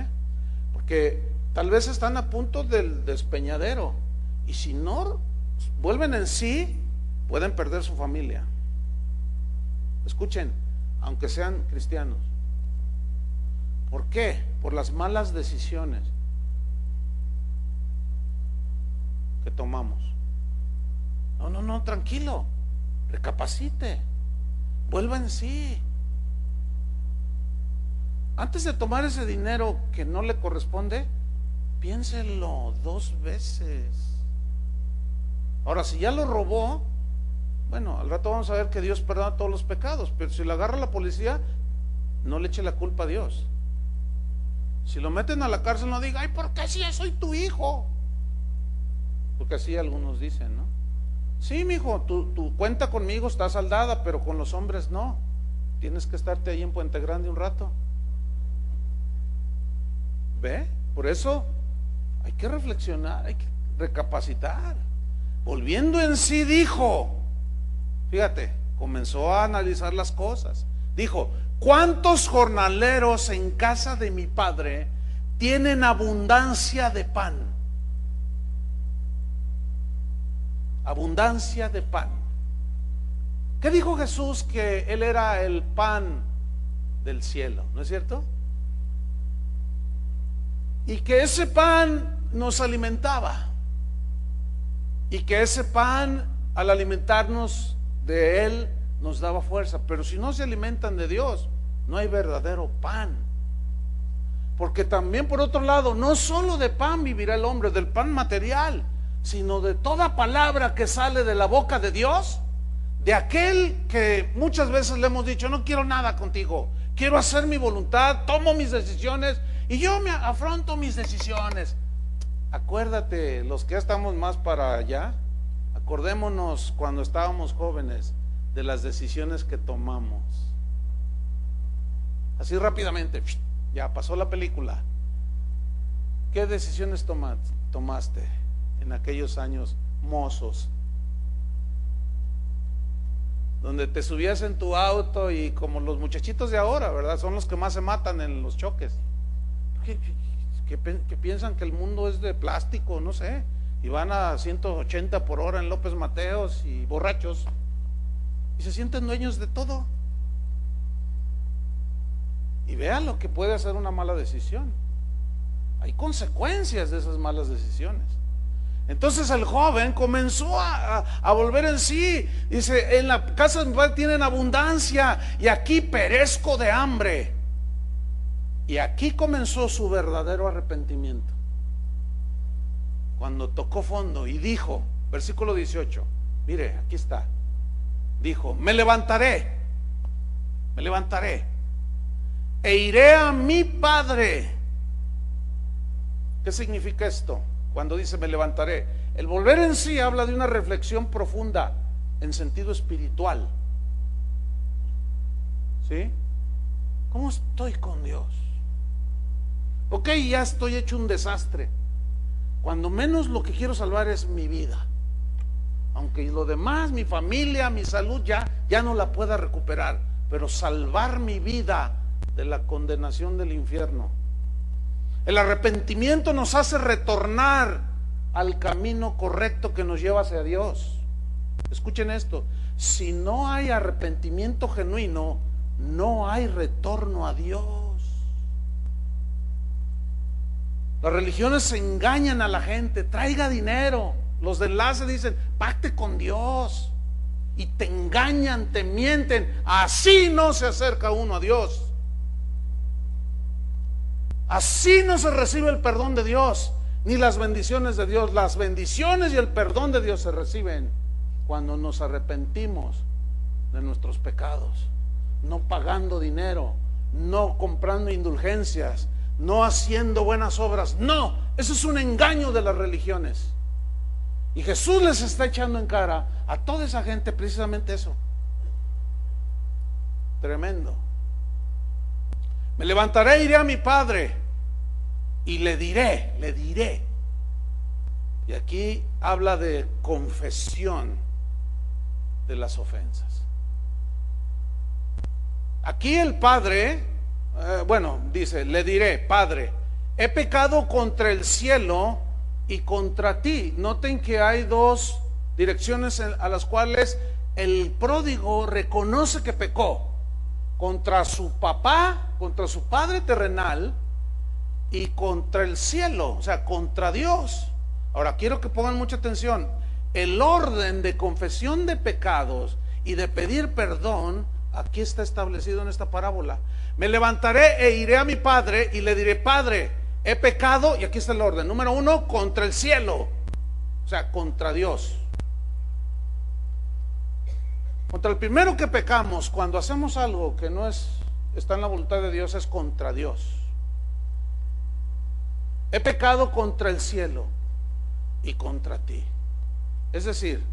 porque tal vez están a punto del despeñadero, y si no vuelven en sí, pueden perder su familia. Escuchen, aunque sean cristianos. ¿Por qué? Por las malas decisiones que tomamos. No, tranquilo, recapacite, vuelva en sí. Antes de tomar ese dinero que no le corresponde, piénselo 2 veces. Ahora, si ya lo robó, bueno, al rato vamos a ver que Dios perdona todos los pecados, pero si lo agarra la policía, no le eche la culpa a Dios. Si lo meten a la cárcel, no diga, ay, ¿por qué si yo soy tu hijo? Porque así algunos dicen, ¿no? Sí, mijo, tu cuenta conmigo está saldada, pero con los hombres no. Tienes que estarte ahí en Puente Grande un rato. ¿Ve? Por eso hay que reflexionar, hay que recapacitar. Volviendo en sí dijo, fíjate, comenzó a analizar las cosas. Dijo, ¿cuántos jornaleros en casa de mi padre tienen abundancia de pan? Abundancia de pan. ¿Qué dijo Jesús? Que Él era el pan del cielo, ¿no es cierto? Y que ese pan nos alimentaba. Y que ese pan, al alimentarnos de Él, nos daba fuerza. Pero si no se alimentan de Dios, no hay verdadero pan. Porque también, por otro lado, no solo de pan vivirá el hombre, del pan material, sino de toda palabra que sale de la boca de Dios, de aquel que muchas veces le hemos dicho: no quiero nada contigo, quiero hacer mi voluntad, tomo mis decisiones y yo me afronto mis decisiones. Acuérdate, los que ya estamos más para allá, acordémonos cuando estábamos jóvenes de las decisiones que tomamos. Así rápidamente, ya pasó la película. ¿Qué decisiones tomaste en aquellos años mozos? Donde te subías en tu auto y, como los muchachitos de ahora, ¿verdad? Son los que más se matan en los choques. Que piensan que el mundo es de plástico, no sé, y van a 180 por hora en López Mateos y borrachos, y se sienten dueños de todo. Y vean lo que puede hacer una mala decisión. Hay consecuencias de esas malas decisiones. Entonces el joven comenzó a volver en sí. Dice: en la casa de mi padre tienen abundancia y aquí perezco de hambre. Y aquí comenzó su verdadero arrepentimiento, cuando tocó fondo y dijo, versículo 18, mire, aquí está, dijo: me levantaré e iré a mi padre. ¿Qué significa esto? Cuando dice me levantaré, el volver en sí habla de una reflexión profunda en sentido espiritual. ¿Sí? ¿Cómo estoy con Dios? Ok, ya estoy hecho un desastre. Cuando menos lo que quiero salvar es mi vida. Aunque lo demás, mi familia, mi salud, ya no la pueda recuperar. Pero salvar mi vida de la condenación del infierno. El arrepentimiento nos hace retornar al camino correcto que nos lleva hacia Dios. Escuchen esto: si no hay arrepentimiento genuino, no hay retorno a Dios. Las religiones engañan a la gente: traiga dinero. Los de enlace dicen: pacte con Dios. Y te engañan, te mienten. Así no se acerca uno a Dios. Así no se recibe el perdón de Dios, ni las bendiciones de Dios. Las bendiciones y el perdón de Dios se reciben cuando nos arrepentimos de nuestros pecados, no pagando dinero, no comprando indulgencias, no haciendo buenas obras. No, eso es un engaño de las religiones. Y Jesús les está echando en cara a toda esa gente precisamente eso. Tremendo. Me levantaré, iré a mi padre y le diré. Y aquí habla de confesión de las ofensas. Aquí el padre, dice: le diré, Padre, he pecado contra el cielo y contra ti. Noten que hay dos direcciones a las cuales el pródigo reconoce que pecó: contra su papá, contra su padre terrenal, y contra el cielo, o sea, contra Dios. Ahora quiero que pongan mucha atención. El orden de confesión de pecados y de pedir perdón aquí está establecido en esta parábola. Me levantaré e iré a mi padre y le diré: Padre, he pecado. Y aquí está el orden. Número 1, contra el cielo, o sea, contra Dios. Contra el primero que pecamos cuando hacemos algo que no está en la voluntad de Dios, es contra Dios. He pecado contra el cielo y contra ti. Es decir,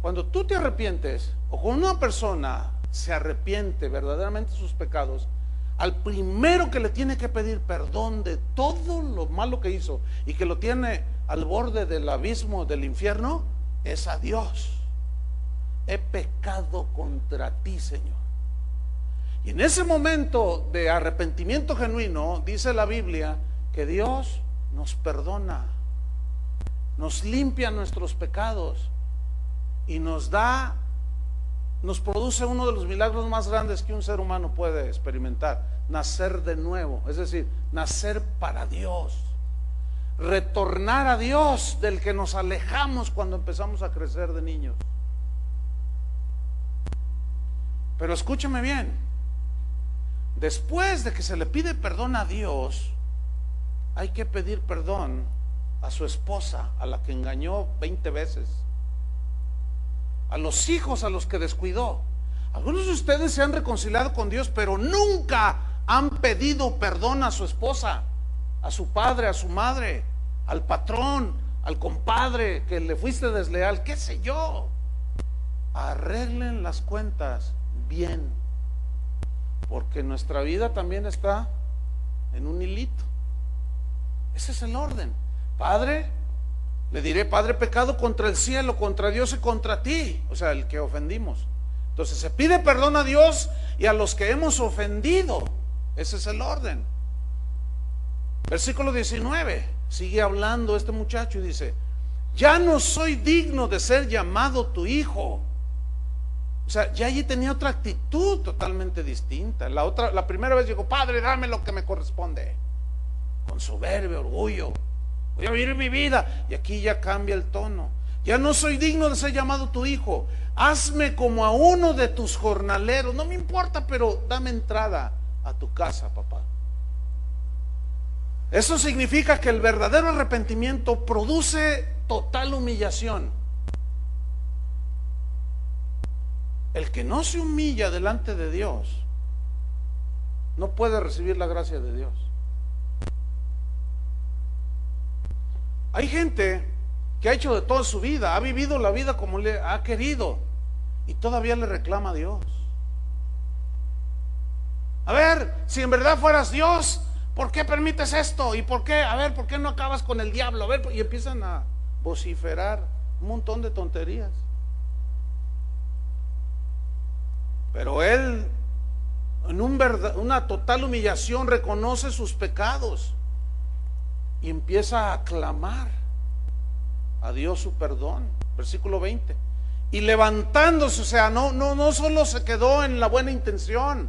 cuando tú te arrepientes, o cuando una persona se arrepiente verdaderamente de sus pecados, al primero que le tiene que pedir perdón de todo lo malo que hizo y que lo tiene al borde del abismo del infierno, es a Dios. He pecado contra ti, Señor. Y en ese momento de arrepentimiento genuino, dice la Biblia que Dios nos perdona, nos limpia nuestros pecados y nos produce uno de los milagros más grandes que un ser humano puede experimentar: nacer de nuevo, es decir, nacer para Dios, retornar a Dios del que nos alejamos cuando empezamos a crecer de niños. Pero escúcheme bien, después de que se le pide perdón a Dios, hay que pedir perdón a su esposa, a la que engañó 20 veces, a los hijos a los que descuidó. Algunos de ustedes se han reconciliado con Dios, pero nunca han pedido perdón a su esposa, a su padre, a su madre, al patrón, al compadre que le fuiste desleal, qué sé yo. Arreglen las cuentas bien, porque nuestra vida también está en un hilito. Ese es el orden. Padre, le diré: Padre, pecado contra el cielo, contra Dios y contra ti, o sea, el que ofendimos. Entonces se pide perdón a Dios y a los que hemos ofendido. Ese es el orden. Versículo 19, sigue hablando este muchacho y dice: ya no soy digno de ser llamado tu hijo. O sea, ya allí tenía otra actitud totalmente distinta. La primera vez llegó: Padre, dame lo que me corresponde, con soberbia, orgullo, voy a vivir mi vida. Y aquí ya cambia el tono: ya no soy digno de ser llamado tu hijo, hazme como a uno de tus jornaleros. No me importa, pero dame entrada a tu casa, papá. Eso significa que el verdadero arrepentimiento produce total humillación. El que no se humilla delante de Dios no puede recibir la gracia de Dios. Hay gente que ha hecho de toda su vida, ha vivido la vida como le ha querido y todavía le reclama a Dios. A ver, si en verdad fueras Dios, ¿por qué permites esto? ¿Y por qué? A ver, ¿por qué no acabas con el diablo? A ver, y empiezan a vociferar un montón de tonterías. Pero él, en una total humillación, reconoce sus pecados y empieza a clamar a Dios su perdón. Versículo 20. Y levantándose, o sea, no solo se quedó en la buena intención,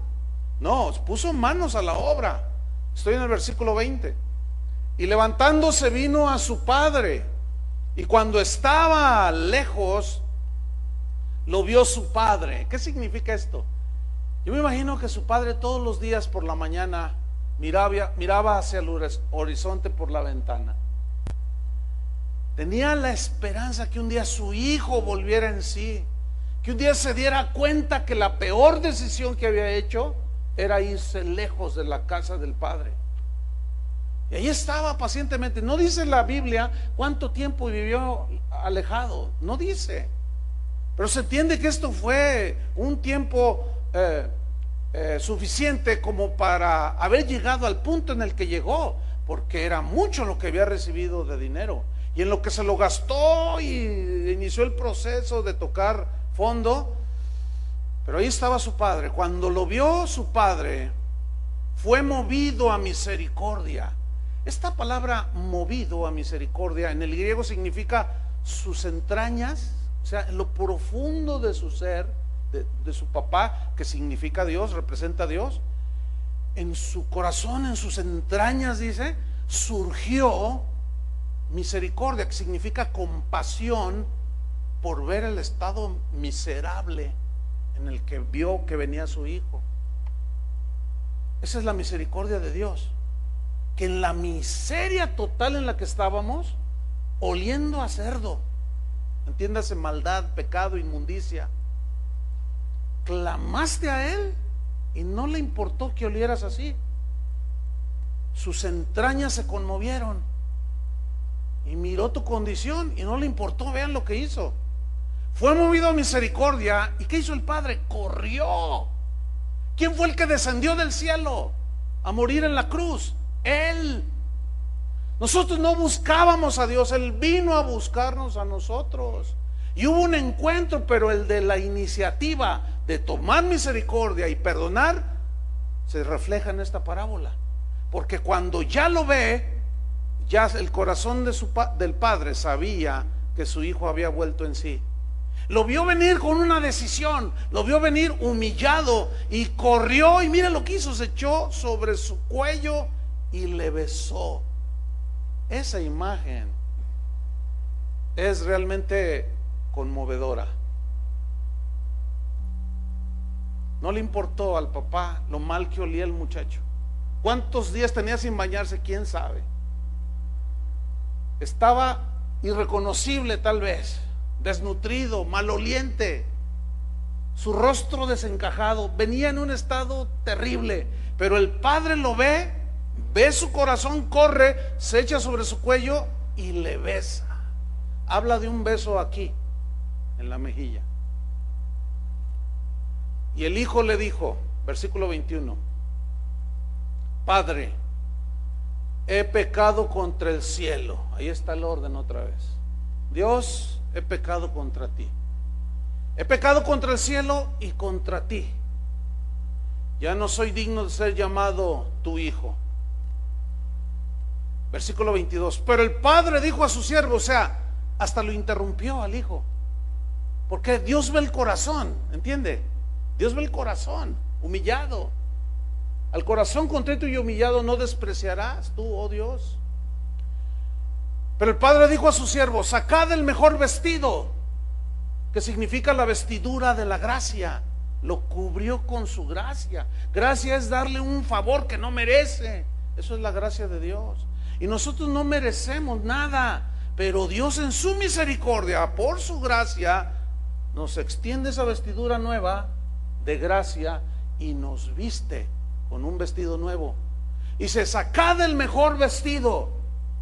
no, puso manos a la obra. Estoy en el versículo 20. Y levantándose vino a su padre, y cuando estaba lejos lo vio su padre. ¿Qué significa esto? Yo me imagino que su padre todos los días por la mañana miraba hacia el horizonte por la ventana. Tenía la esperanza que un día su hijo volviera en sí, que un día se diera cuenta que la peor decisión que había hecho era irse lejos de la casa del padre. Y ahí estaba pacientemente. No dice la Biblia cuánto tiempo vivió alejado, no dice, pero se entiende que esto fue un tiempo suficiente como para haber llegado al punto en el que llegó, porque era mucho lo que había recibido de dinero y en lo que se lo gastó y inició el proceso de tocar fondo. Pero ahí estaba su padre. Cuando lo vio su padre, fue movido a misericordia. Esta palabra movido a misericordia en el griego significa sus entrañas, o sea, en lo profundo de su ser, de su papá, que significa Dios, representa a Dios. En su corazón, en sus entrañas, dice, surgió misericordia, que significa compasión por ver el estado miserable en el que vio que venía su hijo. Esa es la misericordia de Dios, que en la miseria total en la que estábamos, oliendo a cerdo, entiéndase, maldad, pecado, inmundicia, clamaste a Él y no le importó que olieras así. Sus entrañas se conmovieron y miró tu condición y no le importó. Vean lo que hizo. Fue movido a misericordia. ¿Y qué hizo el padre? Corrió. ¿Quién fue el que descendió del cielo a morir en la cruz? Él. Nosotros no buscábamos a Dios, Él vino a buscarnos a nosotros. Y hubo un encuentro, pero el de la iniciativa de tomar misericordia y perdonar se refleja en esta parábola, porque cuando ya lo ve, ya el corazón del padre sabía que su hijo había vuelto en sí. Lo vio venir con una decisión, lo vio venir humillado y corrió, y mira lo que hizo, se echó sobre su cuello y le besó. Esa imagen es realmente conmovedora. No le importó al papá lo mal que olía el muchacho. ¿Cuántos días tenía sin bañarse? ¿Quién sabe? Estaba irreconocible tal vez, desnutrido, maloliente, su rostro desencajado, venía en un estado terrible, pero el padre lo ve, ve su corazón, corre, se echa sobre su cuello y le besa. Habla de un beso aquí, en la mejilla. Y el hijo le dijo, versículo 21, Padre, he pecado contra el cielo. Ahí está el orden otra vez. Dios, he pecado contra ti. He pecado contra el cielo y contra ti. Ya no soy digno de ser llamado tu hijo. Versículo 22. Pero el padre dijo a su siervo, o sea, hasta lo interrumpió al hijo, porque Dios ve el corazón, ¿entiende? Dios ve el corazón humillado. Al corazón contrito y humillado no despreciarás tú, oh Dios. Pero el padre dijo a su siervo, sacad el mejor vestido, que significa la vestidura de la gracia. Lo cubrió con su gracia. Gracia es darle un favor que no merece. Eso es la gracia de Dios. Y nosotros no merecemos nada, pero Dios en su misericordia, por su gracia, nos extiende esa vestidura nueva de gracia y nos viste con un vestido nuevo. Y se saca del mejor vestido,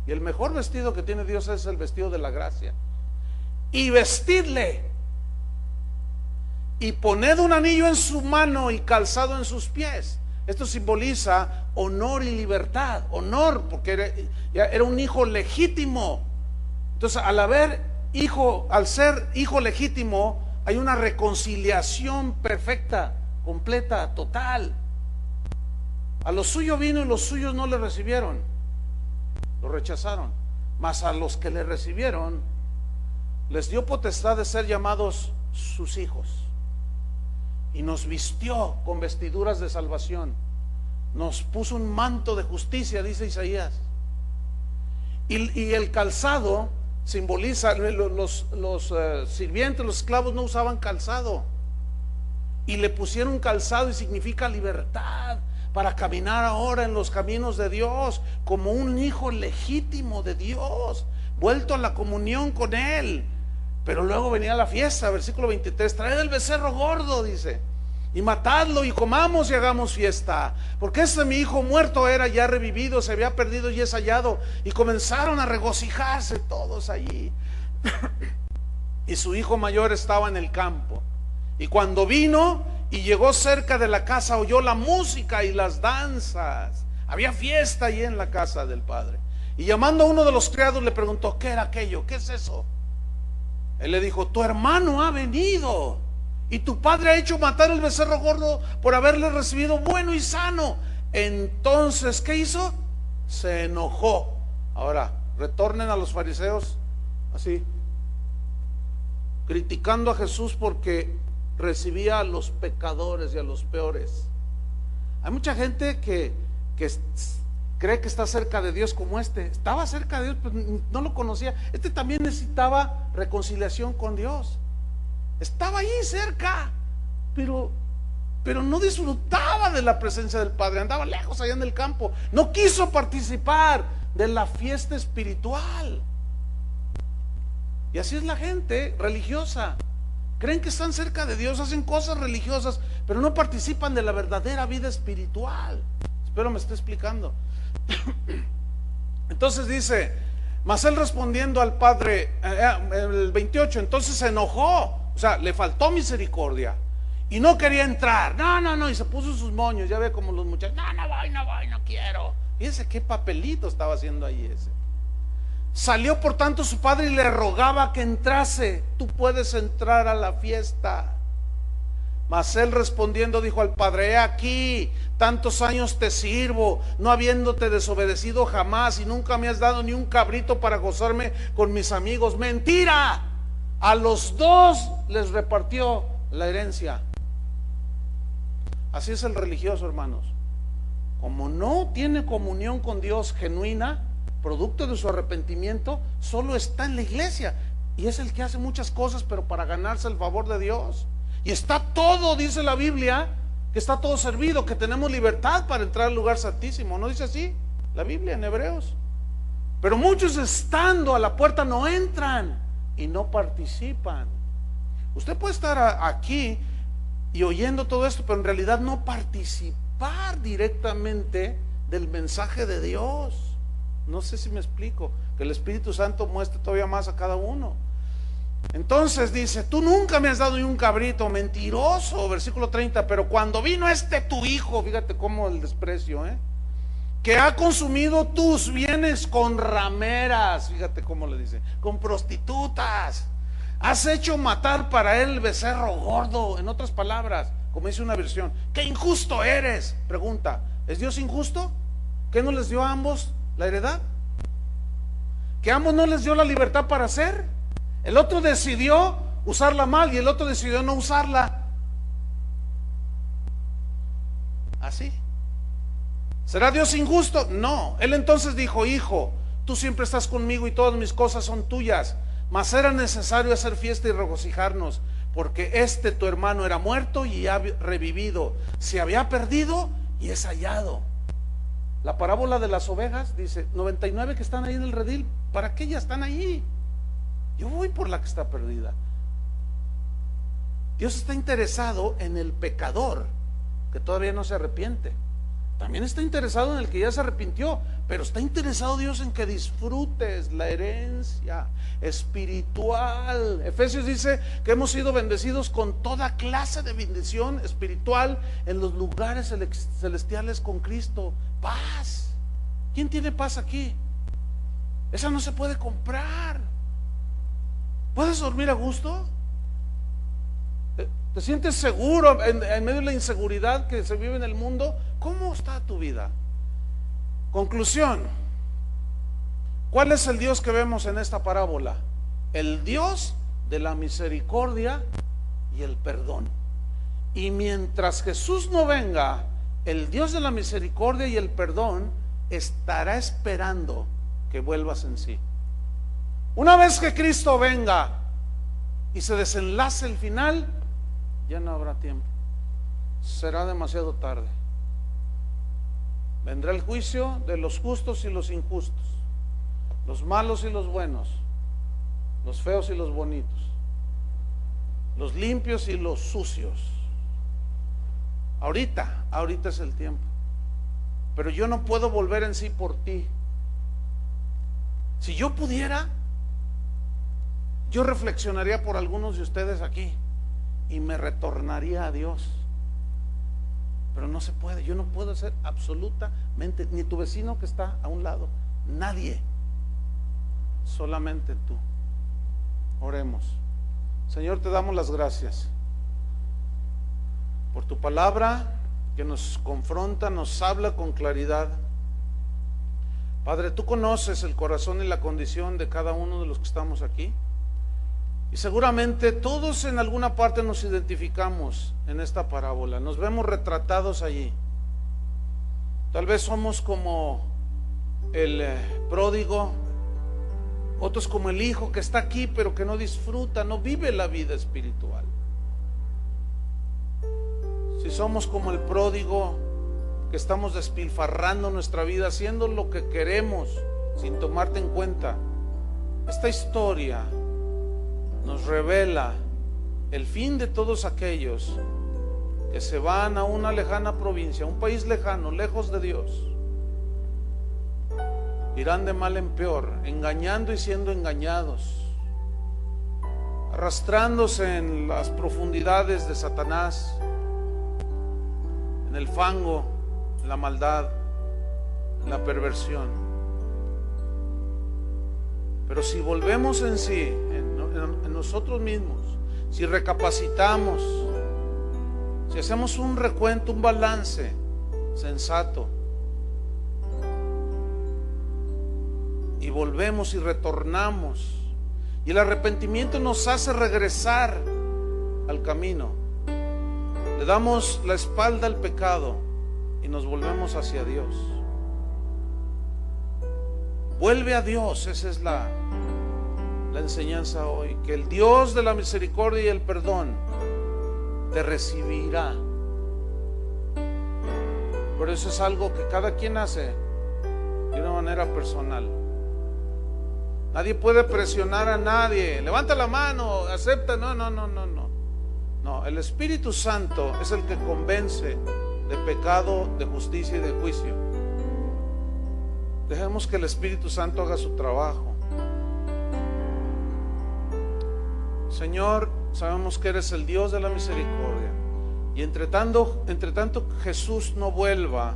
y el mejor vestido que tiene Dios es el vestido de la gracia, y vestidle, y poned un anillo en su mano y calzado en sus pies. Esto simboliza honor y libertad. Honor porque era un hijo legítimo. Entonces, al ser hijo legítimo, hay una reconciliación perfecta, completa, total. A los suyos vino y los suyos no le recibieron, lo rechazaron. Mas a los que le recibieron, les dio potestad de ser llamados sus hijos. Y nos vistió con vestiduras de salvación. Nos puso un manto de justicia, dice Isaías. Y el calzado simboliza, los sirvientes, los esclavos no usaban calzado, y le pusieron calzado, y significa libertad, para caminar ahora en los caminos de Dios, como un hijo legítimo de Dios, vuelto a la comunión con Él. Pero luego venía la fiesta, versículo 23, traed el becerro gordo, dice, y matadlo y comamos y hagamos fiesta, porque mi hijo muerto era ya revivido, se había perdido y es hallado. Y comenzaron a regocijarse todos allí. Y su hijo mayor estaba en el campo, y cuando vino y llegó cerca de la casa, oyó la música y las danzas. Había fiesta allí en la casa del padre. Y llamando a uno de los criados le preguntó, ¿qué era aquello? ¿Qué es eso? Él le dijo, tu hermano ha venido, y tu padre ha hecho matar el becerro gordo por haberle recibido bueno y sano. Entonces, ¿qué hizo? Se enojó. Ahora, retornen a los fariseos así, criticando a Jesús porque recibía a los pecadores y a los peores. Hay mucha gente que cree que está cerca de Dios como estaba cerca de Dios, pero no lo conocía. También necesitaba reconciliación con Dios. Estaba ahí cerca, pero no disfrutaba de la presencia del Padre. Andaba lejos allá en el campo. No quiso participar de la fiesta espiritual. Y así es la gente religiosa. Creen que están cerca de Dios, hacen cosas religiosas, pero no participan de la verdadera vida espiritual. Espero me esté explicando. Entonces dice, mas él respondiendo al padre, el 28, entonces se enojó, o sea, le faltó misericordia y no quería entrar. No, y se puso sus moños. Ya ve como los muchachos, no voy, no quiero. Fíjense qué papelito estaba haciendo ahí ese. Salió por tanto su padre y le rogaba que entrase. Tú puedes entrar a la fiesta. Mas él respondiendo dijo al padre: he aquí, tantos años te sirvo, no habiéndote desobedecido jamás, y nunca me has dado ni un cabrito para gozarme con mis amigos. Mentira. A los dos les repartió la herencia. Así es el religioso, hermanos. Como no tiene comunión con Dios genuina, producto de su arrepentimiento, solo está en la iglesia, y es el que hace muchas cosas, pero para ganarse el favor de Dios. Y está todo, dice la Biblia, que está todo servido, que tenemos libertad para entrar al lugar santísimo. ¿No dice así la Biblia en Hebreos? Pero muchos, estando a la puerta, no entran y no participan. Usted puede estar aquí y oyendo todo esto, pero en realidad no participar directamente del mensaje de Dios. No sé si me explico. Que el Espíritu Santo muestre todavía más a cada uno. Entonces dice: tú nunca me has dado ni un cabrito. Mentiroso, versículo 30. Pero cuando vino tu hijo, fíjate cómo el desprecio, que ha consumido tus bienes con rameras, fíjate cómo le dice, con prostitutas, has hecho matar para él el becerro gordo. En otras palabras, como dice una versión, qué injusto eres. Pregunta: ¿es Dios injusto? ¿Qué no les dio a ambos la heredad? ¿Que a ambos no les dio la libertad para hacer? El otro decidió usarla mal y el otro decidió no usarla. Así. ¿Será Dios injusto? No. Él entonces dijo: hijo, tú siempre estás conmigo y todas mis cosas son tuyas, mas era necesario hacer fiesta y regocijarnos, porque tu hermano era muerto y ha revivido, se había perdido y es hallado. La parábola de las ovejas dice: 99 que están ahí en el redil, ¿para qué ya están ahí? Yo voy por la que está perdida. Dios está interesado en el pecador que todavía no se arrepiente. También está interesado en el que ya se arrepintió, pero está interesado Dios en que disfrutes la herencia espiritual. Efesios dice que hemos sido bendecidos con toda clase de bendición espiritual en los lugares celestiales con Cristo. Paz. ¿Quién tiene paz aquí? Esa no se puede comprar. ¿Puedes dormir a gusto? ¿Te sientes seguro en medio de la inseguridad que se vive en el mundo? ¿Cómo está tu vida? Conclusión: ¿cuál es el Dios que vemos en esta parábola? El Dios de la misericordia y el perdón. Y mientras Jesús no venga, el Dios de la misericordia y el perdón estará esperando que vuelvas en sí. Una vez que Cristo venga y se desenlace el final, ya no habrá tiempo. Será demasiado tarde. Vendrá el juicio de los justos y los injustos, los malos y los buenos, los feos y los bonitos, los limpios y los sucios. Ahorita es el tiempo. Pero yo no puedo volver en sí por ti. Si yo pudiera, yo reflexionaría por algunos de ustedes aquí y me retornaría a Dios. Pero no se puede. Yo no puedo hacer absolutamente, ni tu vecino que está a un lado, nadie, solamente tú. Oremos. Señor, te damos las gracias por tu palabra que nos confronta, nos habla con claridad. Padre, tú conoces el corazón y la condición de cada uno de los que estamos aquí, y seguramente todos en alguna parte nos identificamos en esta parábola, nos vemos retratados allí. Tal vez somos como el pródigo, otros como el hijo que está aquí pero que no disfruta, no vive la vida espiritual. Si somos como el pródigo, que estamos despilfarrando nuestra vida, haciendo lo que queremos sin tomarte en cuenta, esta historia nos revela el fin de todos aquellos que se van a una lejana provincia, a un país lejano, lejos de Dios. Irán de mal en peor, engañando y siendo engañados, arrastrándose en las profundidades de Satanás, en el fango, en la maldad, en la perversión. Pero si volvemos en sí, en nosotros mismos, si recapacitamos, Si hacemos un recuento, un balance sensato, y volvemos y retornamos, y el arrepentimiento nos hace regresar al camino, le damos la espalda al pecado y nos volvemos hacia Dios. Vuelve a Dios, esa es la enseñanza hoy, que el Dios de la misericordia y el perdón te recibirá. Pero eso es algo que cada quien hace de una manera personal. Nadie puede presionar a nadie. Levanta la mano, acepta. No. No, el Espíritu Santo es el que convence de pecado, de justicia y de juicio. Dejemos que el Espíritu Santo haga su trabajo. Señor, sabemos que eres el Dios de la misericordia. Y entre tanto Jesús no vuelva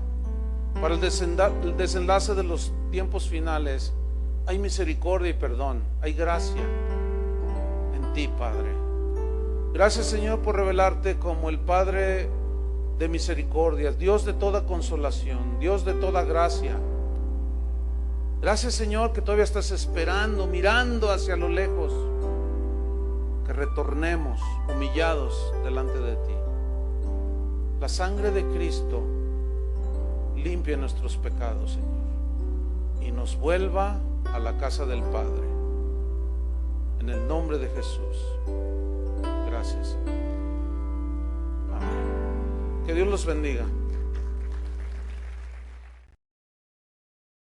para el desenlace de los tiempos finales, hay misericordia y perdón, hay gracia en ti, Padre. Gracias, Señor, por revelarte como el Padre de misericordia, Dios de toda consolación, Dios de toda gracia. Gracias, Señor, que todavía estás esperando, mirando hacia lo lejos, que retornemos humillados delante de ti. La sangre de Cristo limpia nuestros pecados, Señor, y nos vuelva a la casa del Padre. En el nombre de Jesús. Gracias, Señor. Amén. Que Dios los bendiga.